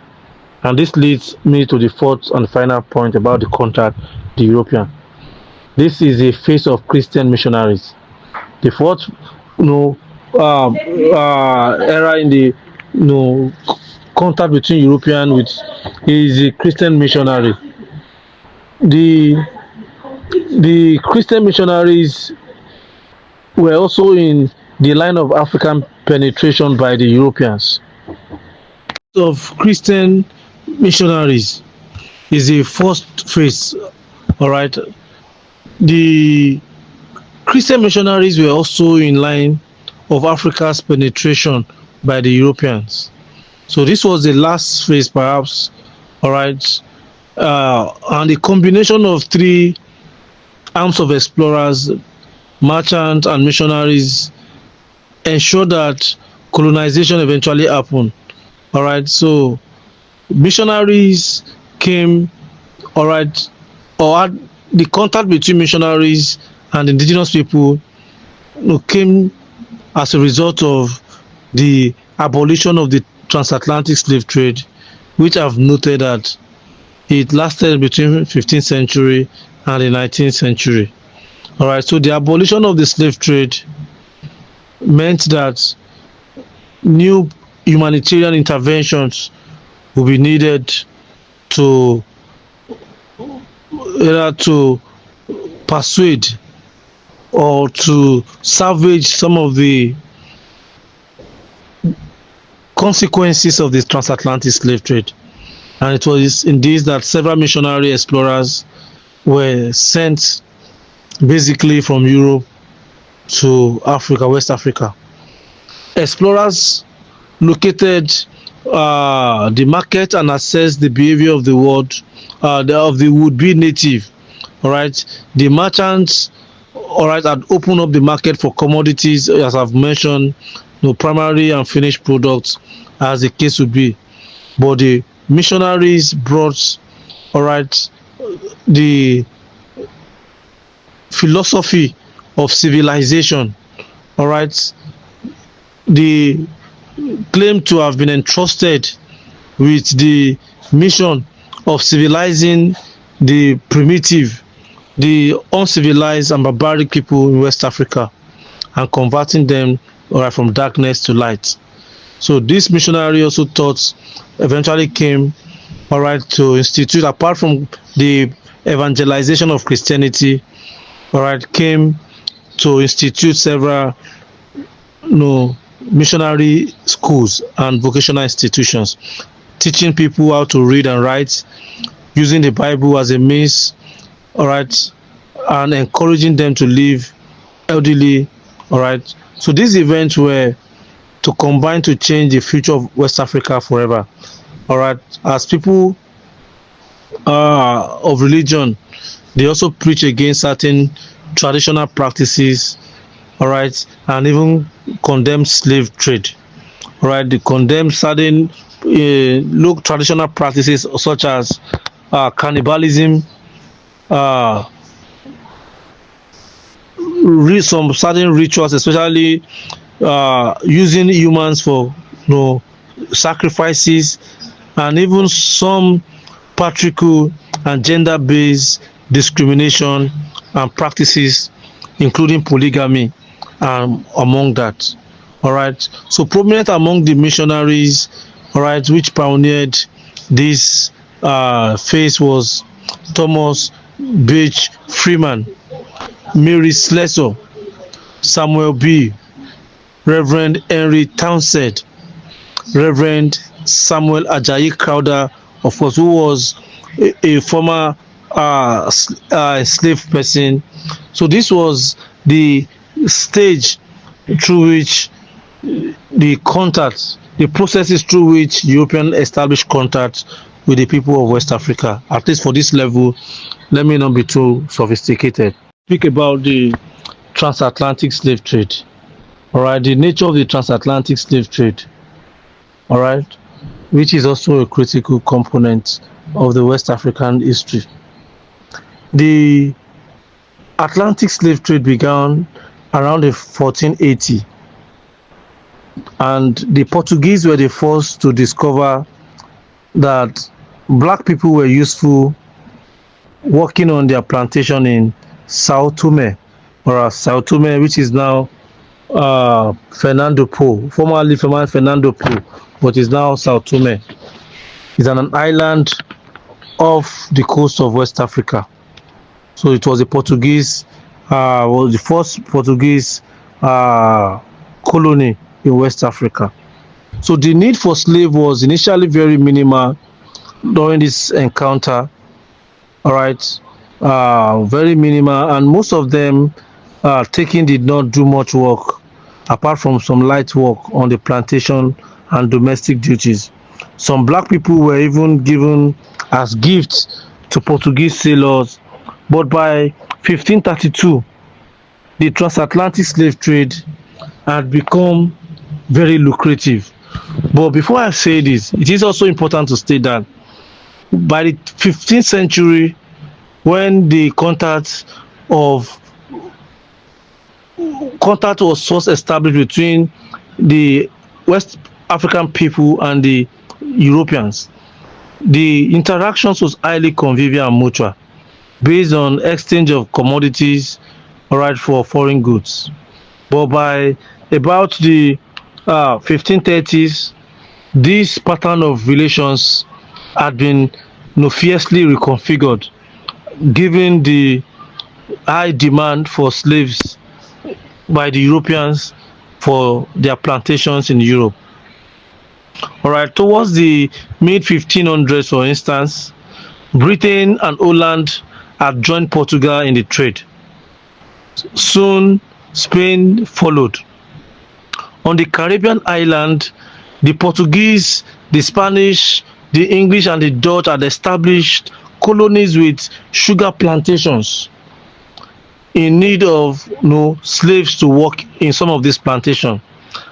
S1: And this leads me to the fourth and final point about the contact, the European. This is a phase of Christian missionaries. The fourth, era in the contact between European with is a Christian missionary. The Christian missionaries were also in the line of African penetration by the Europeans. Of Christian missionaries is the first phase. All right, the Christian missionaries were also in line of Africa's penetration by the Europeans. So this was the last phase, perhaps. All right, and the combination of three arms of explorers, merchants, and missionaries ensured that colonization eventually happened. All right, so missionaries came, all right, or had the contact between missionaries and indigenous people, came as a result of the abolition of the transatlantic slave trade, which I've noted that it lasted between 15th century and the 19th century. All right, so the abolition of the slave trade meant that new humanitarian interventions will be needed to either to persuade or to salvage some of the consequences of the transatlantic slave trade. And it was in this that several missionary explorers were sent basically from Europe to Africa, West Africa. Explorers located the market and assessed the behavior of the world, of the would-be native. All right, the merchants, all right, had opened up the market for commodities, as I've mentioned, primary and finished products, as the case would be. But the missionaries brought, all right, the philosophy of civilization. All right, the claim to have been entrusted with the mission of civilizing the primitive, the uncivilized and barbaric people in West Africa, and converting them, all right, from darkness to light. So this missionary also taught, eventually came, all right, to institute, apart from the evangelization of Christianity, all right, came to institute several, missionary schools and vocational institutions, teaching people how to read and write, using the Bible as a means, all right, and encouraging them to live elderly, all right. So these events were to combine to change the future of West Africa forever, all right. As people of religion, they also preach against certain traditional practices, all right, and even condemn slave trade, all right. They condemn certain traditional practices such as cannibalism, some certain rituals, especially using humans for sacrifices, and even some patriarchal and gender-based discrimination and practices, including polygamy, among that. All right. So prominent among the missionaries, all right, which pioneered this phase was Thomas Beach Freeman, Mary Slessor, Samuel B., Reverend Henry Townsend, Reverend Samuel Ajayi Crowther, of course, who was a former slave person. So this was the stage through which the contacts, the processes through which European established contact with the people of West Africa. At least for this level, let me not be too sophisticated. Speak about the transatlantic slave trade. All right, the nature of the transatlantic slave trade. All right, which is also a critical component of the West African history. The Atlantic slave trade began around the 1480, and the Portuguese were the first to discover that black people were useful working on their plantation in Sao Tome, or Sao Tome, which is now Fernando Po, formerly Fernando Po, but is now Sao Tome. It's an island off the coast of West Africa. So it was the Portuguese, was the first Portuguese colony in West Africa. So the need for slave was initially very minimal during this encounter. All right, very minimal, and most of them taking did not do much work apart from some light work on the plantation and domestic duties. Some black people were even given as gifts to Portuguese sailors, but by 1532, the transatlantic slave trade had become very lucrative. But before I say this, it is also important to state that by the 15th century, when the of contact was first established between the West African people and the Europeans, the interactions was highly convivial and mutual, based on exchange of commodities, all right, for foreign goods. But by about the 1530s, this pattern of relations had been fiercely reconfigured, given the high demand for slaves by the Europeans for their plantations in Europe. All right, towards the mid 1500s, for instance, Britain and Holland had joined Portugal in the trade. Soon, Spain followed. On the Caribbean island, the Portuguese, the Spanish, the English, and the Dutch had established colonies with sugar plantations in need of slaves to work in some of these plantations.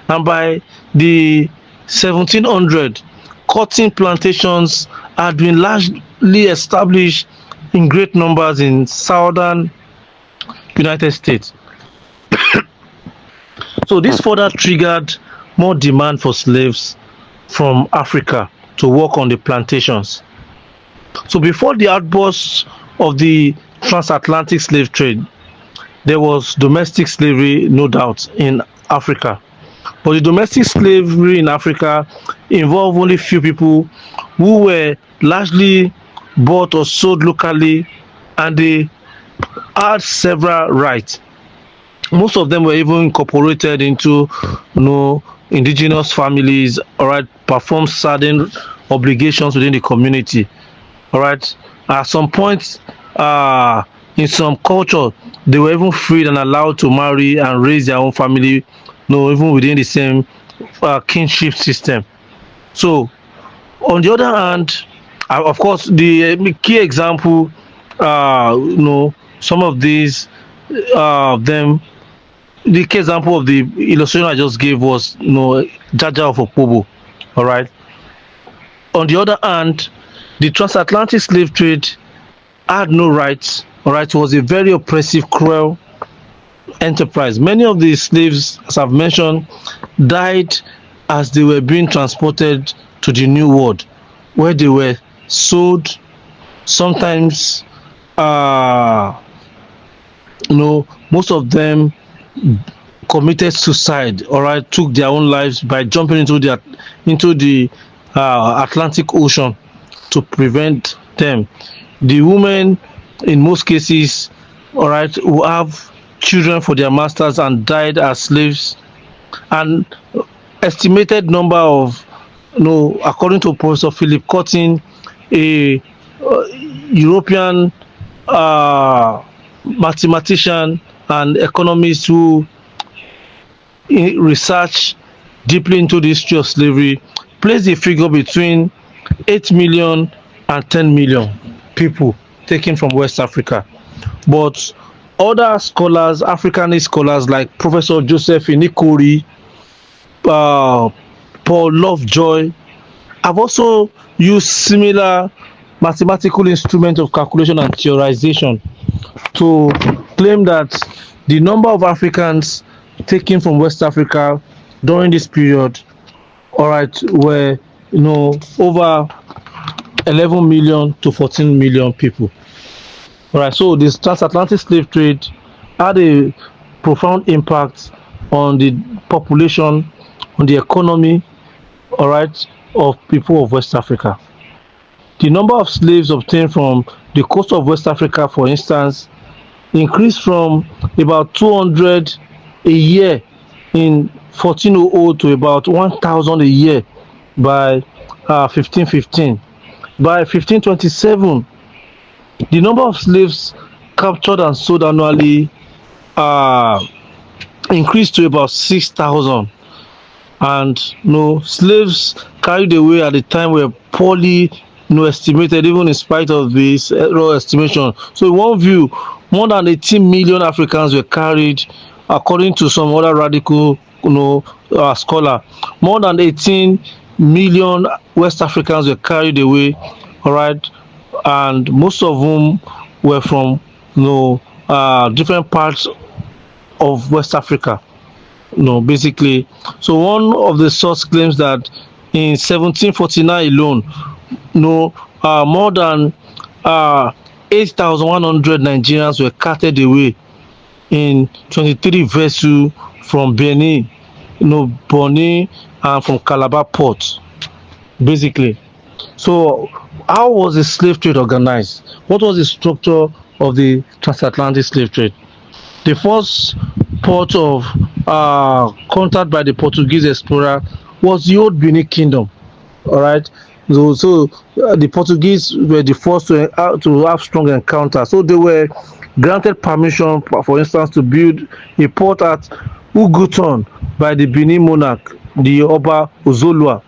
S1: And by the 1700, cotton plantations had been largely established in great numbers in southern United States. So this further triggered more demand for slaves from Africa to work on the plantations. So before the outburst of the transatlantic slave trade, there was domestic slavery, no doubt, in Africa. But the domestic slavery in Africa involved only few people who were largely bought or sold locally, and they had several rights. Most of them were even incorporated into indigenous families, all right, perform certain obligations within the community. All right, at some point, in some culture, they were even freed and allowed to marry and raise their own family, even within the same kinship system. So on the other hand, of course, the key example, some of these them, the key example of the illustration I just gave was Jaja of Opobo. All right. On the other hand, the transatlantic slave trade had no rights. All right, it was a very oppressive, cruel enterprise. Many of the slaves, as I've mentioned, died as they were being transported to the New World, where they were sold. Sometimes, most of them committed suicide. All right, took their own lives by jumping into the Atlantic Ocean to prevent them. The women, in most cases, all right, who have children for their masters and died as slaves, and estimated number of, according to Professor Philip Cotton, a European mathematician and economist who research deeply into the history of slavery, placed a figure between 8 million and 10 million people taken from West Africa. But other scholars, Africanist scholars like Professor Joseph Inikori, Paul Lovejoy, have also used similar mathematical instruments of calculation and theorization to claim that the number of Africans taken from West Africa during this period, all right, were over 11 million to 14 million people. All right, so this transatlantic slave trade had a profound impact on the population, on the economy, all right, of people of West Africa. The number of slaves obtained from the coast of West Africa, for instance, increased from about 200 a year in 1400 to about 1000 a year by 1515. By 1527, the number of slaves captured and sold annually uh, increased to about 6,000. And slaves carried away at the time were poorly estimated, even in spite of this raw estimation. So in one view, more than 18 million Africans were carried, according to some other radical scholar. More than 18 million West Africans were carried away, all right, and most of whom were from different parts of West Africa. Basically. So one of the source claims that in 1749 alone, more than 8,100 Nigerians were carted away in 23 vessels from Benin, Bonny, and from Calabar port, basically. So how was the slave trade organized? What was the structure of the transatlantic slave trade? The first port of contact by the Portuguese explorer was the old Benin Kingdom. All right. So the Portuguese were the first to have strong encounter. So they were granted permission, for instance, to build a port at Uguton by the Benin monarch, the Oba Ozolua,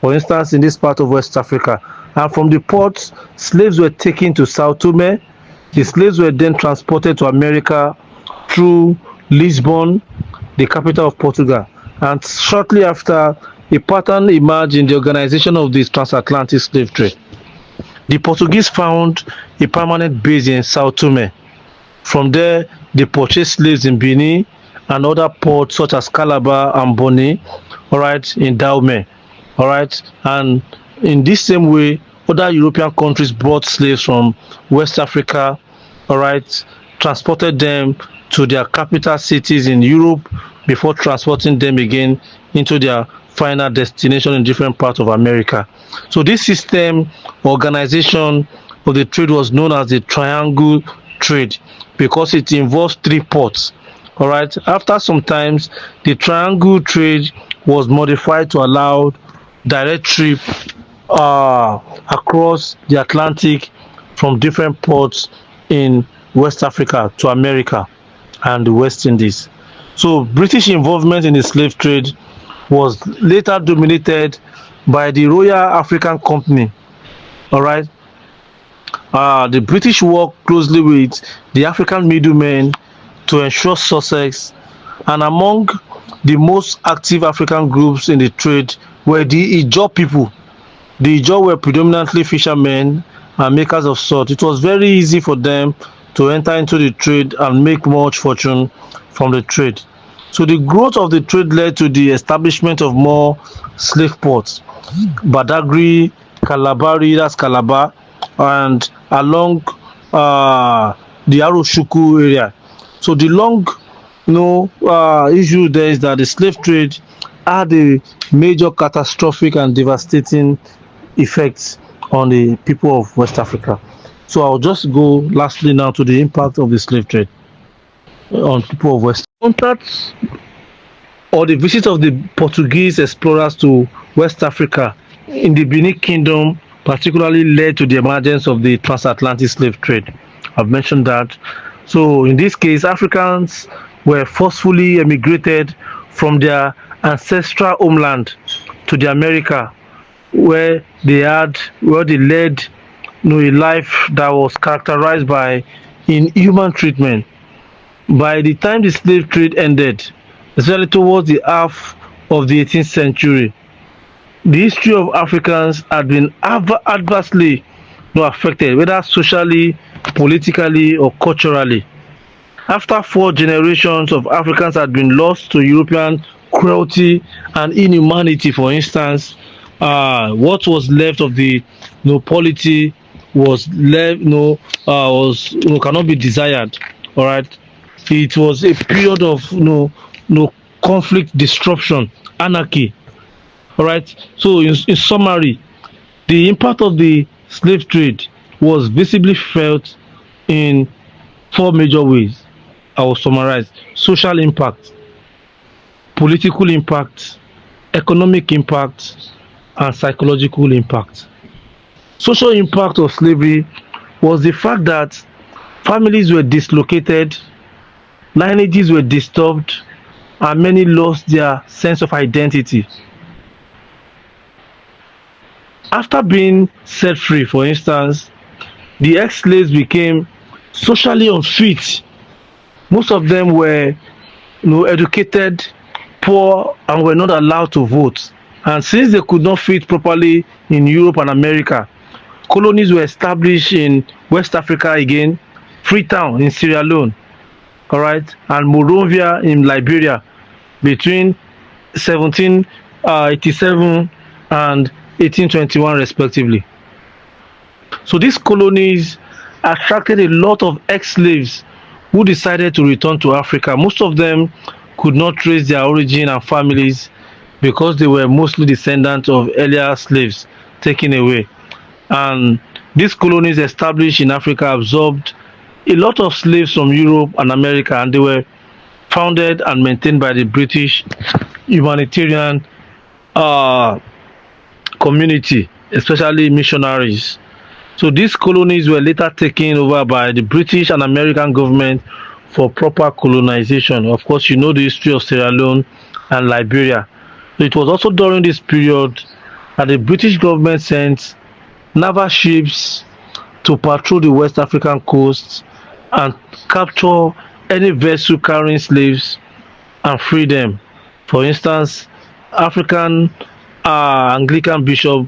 S1: for instance, in this part of West Africa. And from the port, slaves were taken to Sao Tome. The slaves were then transported to America through Lisbon, the capital of Portugal. And shortly after, a pattern emerged in the organization of this transatlantic slave trade. The Portuguese found a permanent base in Sao Tome. From there, they purchased slaves in Benin and other ports such as Calabar and Bonny, all right, in Dahomey, all right. And in this same way, other European countries brought slaves from West Africa, all right, transported them to their capital cities in Europe before transporting them again into their final destination in different parts of America. So this system organization of the trade was known as the triangle trade because it involves three ports. All right. After some times, the triangle trade was modified to allow direct trip across the Atlantic from different ports in West Africa to America and the West Indies. So British involvement in the slave trade was later dominated by the Royal African Company. All right. The British worked closely with the African middlemen to ensure success, and among the most active African groups in the trade were the Ijaw people. The Ijaw were predominantly fishermen and makers of salt. It was very easy for them to enter into the trade and make much fortune from the trade. So the growth of the trade led to the establishment of more slave ports, Badagry, Calabari, that's Calabar, and along the Aroshuku area. So the long issue there is that the slave trade had a major catastrophic and devastating effects on the people of West Africa. So I'll just go lastly now to the impact of the slave trade on people of West. Contacts or the visit of the Portuguese explorers to West Africa in the Benin Kingdom particularly led to the emergence of the transatlantic slave trade. I've mentioned that. So in this case, Africans were forcefully emigrated from their ancestral homeland to the America, where they led a life that was characterized by inhuman treatment. By the time the slave trade ended, especially towards the half of the 18th century, the history of Africans had been adversely affected, whether socially, politically, or culturally. After 4 generations of Africans had been lost to European cruelty and inhumanity, for instance, what was left of the polity was left was cannot be desired. All right, it was a period of conflict, disruption, anarchy. All right. So in summary, the impact of the slave trade was visibly felt in 4 major ways. I will summarize. Social impact. political impact, economic impact, and psychological impact. Social impact of slavery was the fact that families were dislocated, lineages were disturbed, and many lost their sense of identity. After being set free, for instance, the ex-slaves became socially unfit. Most of them were educated, poor, and were not allowed to vote. And since they could not fit properly in Europe and America, colonies were established in West Africa again, Freetown in Sierra Leone, all right, and Monrovia in Liberia between 1787 and 1821 respectively. So these colonies attracted a lot of ex-slaves who decided to return to Africa. Most of them could not trace their origin and families because they were mostly descendants of earlier slaves taken away. And these colonies established in Africa absorbed a lot of slaves from Europe and America, and they were founded and maintained by the British humanitarian uh, community, especially missionaries. So these colonies were later taken over by the British and American government for proper colonization. Of course, you know the history of Sierra Leone and Liberia. So it was also during this period that the British government sent naval ships to patrol the West African coast and capture any vessel carrying slaves and free them. For instance, African Anglican Bishop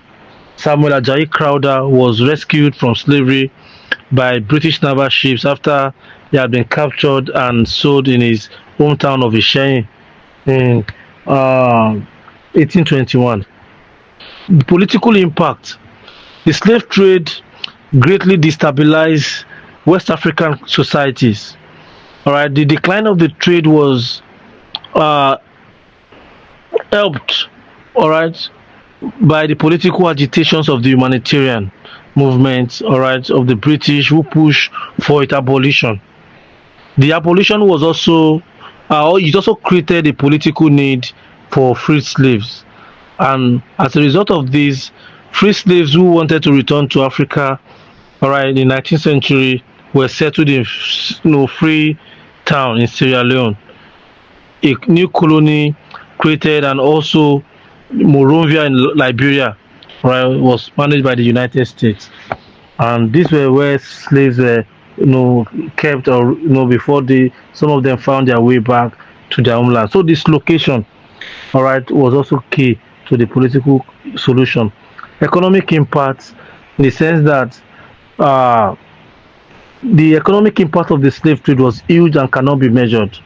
S1: Samuel Ajayi Crowther was rescued from slavery by British naval ships after he had been captured and sold in his hometown of Isheyin in 1821. The political impact. The slave trade greatly destabilized West African societies. All right, the decline of the trade was uh, helped, all right, by the political agitations of the humanitarian movement, all right, of the British who pushed for its abolition. The abolition was also it also created a political need for freed slaves, and as a result of this, free slaves who wanted to return to Africa, all right, in the 19th century were settled in free town in Sierra Leone, a new colony created, and also Monrovia in Liberia, right, was managed by the United States, and these were where slaves were, kept, or before some of them found their way back to their homeland. So this location, all right, was also key to the political solution. Economic impact, in the sense that uh, the economic impact of the slave trade was huge and cannot be measured.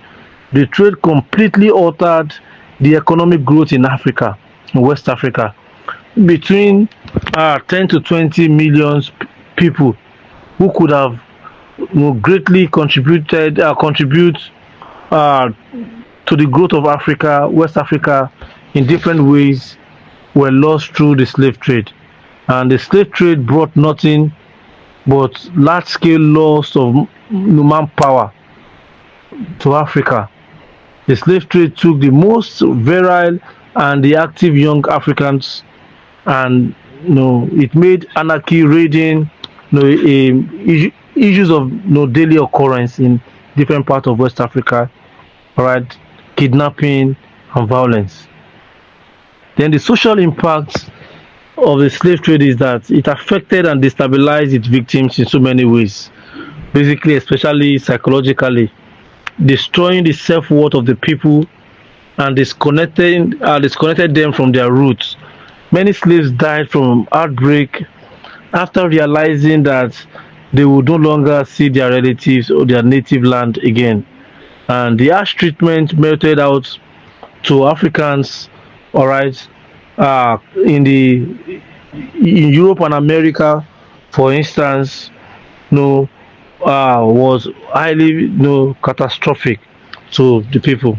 S1: The trade completely altered the economic growth in Africa, in West Africa, between 10 to 20 million people who could have greatly contribute uh, to the growth of Africa, West Africa, in different ways, were lost through the slave trade. And the slave trade brought nothing but large scale loss of manpower to Africa. The slave trade took the most virile and the active young Africans, and it made anarchy, raiding, issues of daily occurrence in different parts of West Africa, all right, kidnapping and violence. Then the social impact of the slave trade is that it affected and destabilized its victims in so many ways, basically, especially psychologically, destroying the self-worth of the people and disconnected them from their roots. Many slaves died from heartbreak after realizing that they would no longer see their relatives or their native land again. And the harsh treatment meted out to Africans, all right, in Europe and America, for instance, was highly catastrophic to the people.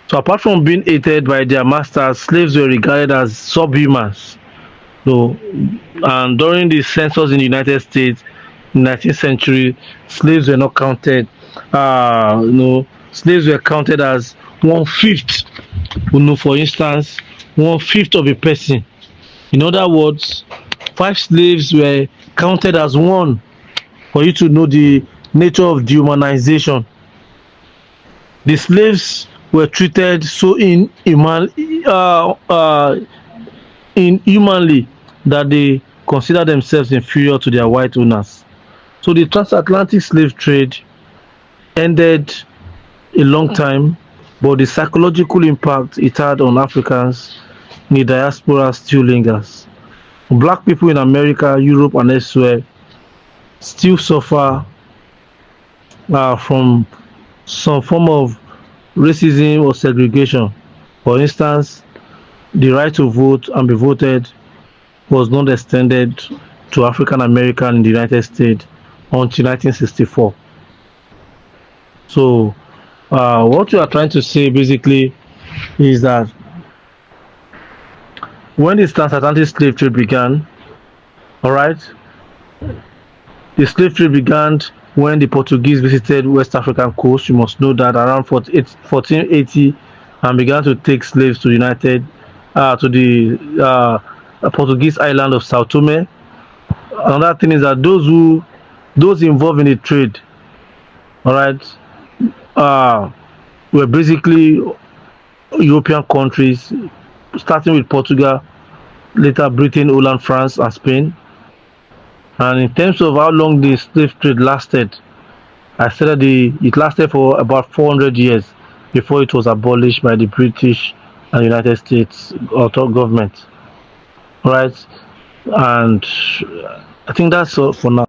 S1: So apart from being hated by their masters, slaves were regarded as subhumans. So, and during the census in the United States in the 19th century, slaves were not counted. Slaves were counted as 1/5, for instance, 1/5 of a person. In other words, 5 slaves were counted as one, for you to know the nature of dehumanization. The slaves were treated so inhumanly that they consider themselves inferior to their white owners. So the transatlantic slave trade ended a long time, but the psychological impact it had on Africans in the diaspora still lingers. Black people in America, Europe, and elsewhere still suffer from some form of racism or segregation. For instance, the right to vote and be voted was not extended to African Americans in the United States until 1964. So, what you are trying to say basically is that when the transatlantic slave trade began, all right, the slave trade began when the Portuguese visited West African coast. You must know that around 1480, and began to take slaves to the Portuguese island of Sao Tome. Another thing is that those involved in the trade, all right, were basically European countries, starting with Portugal, later Britain, Holland, France, and Spain. And in terms of how long the slave trade lasted, I said that it lasted for about 400 years before it was abolished by the British and United States government. Right? And I think that's all for now.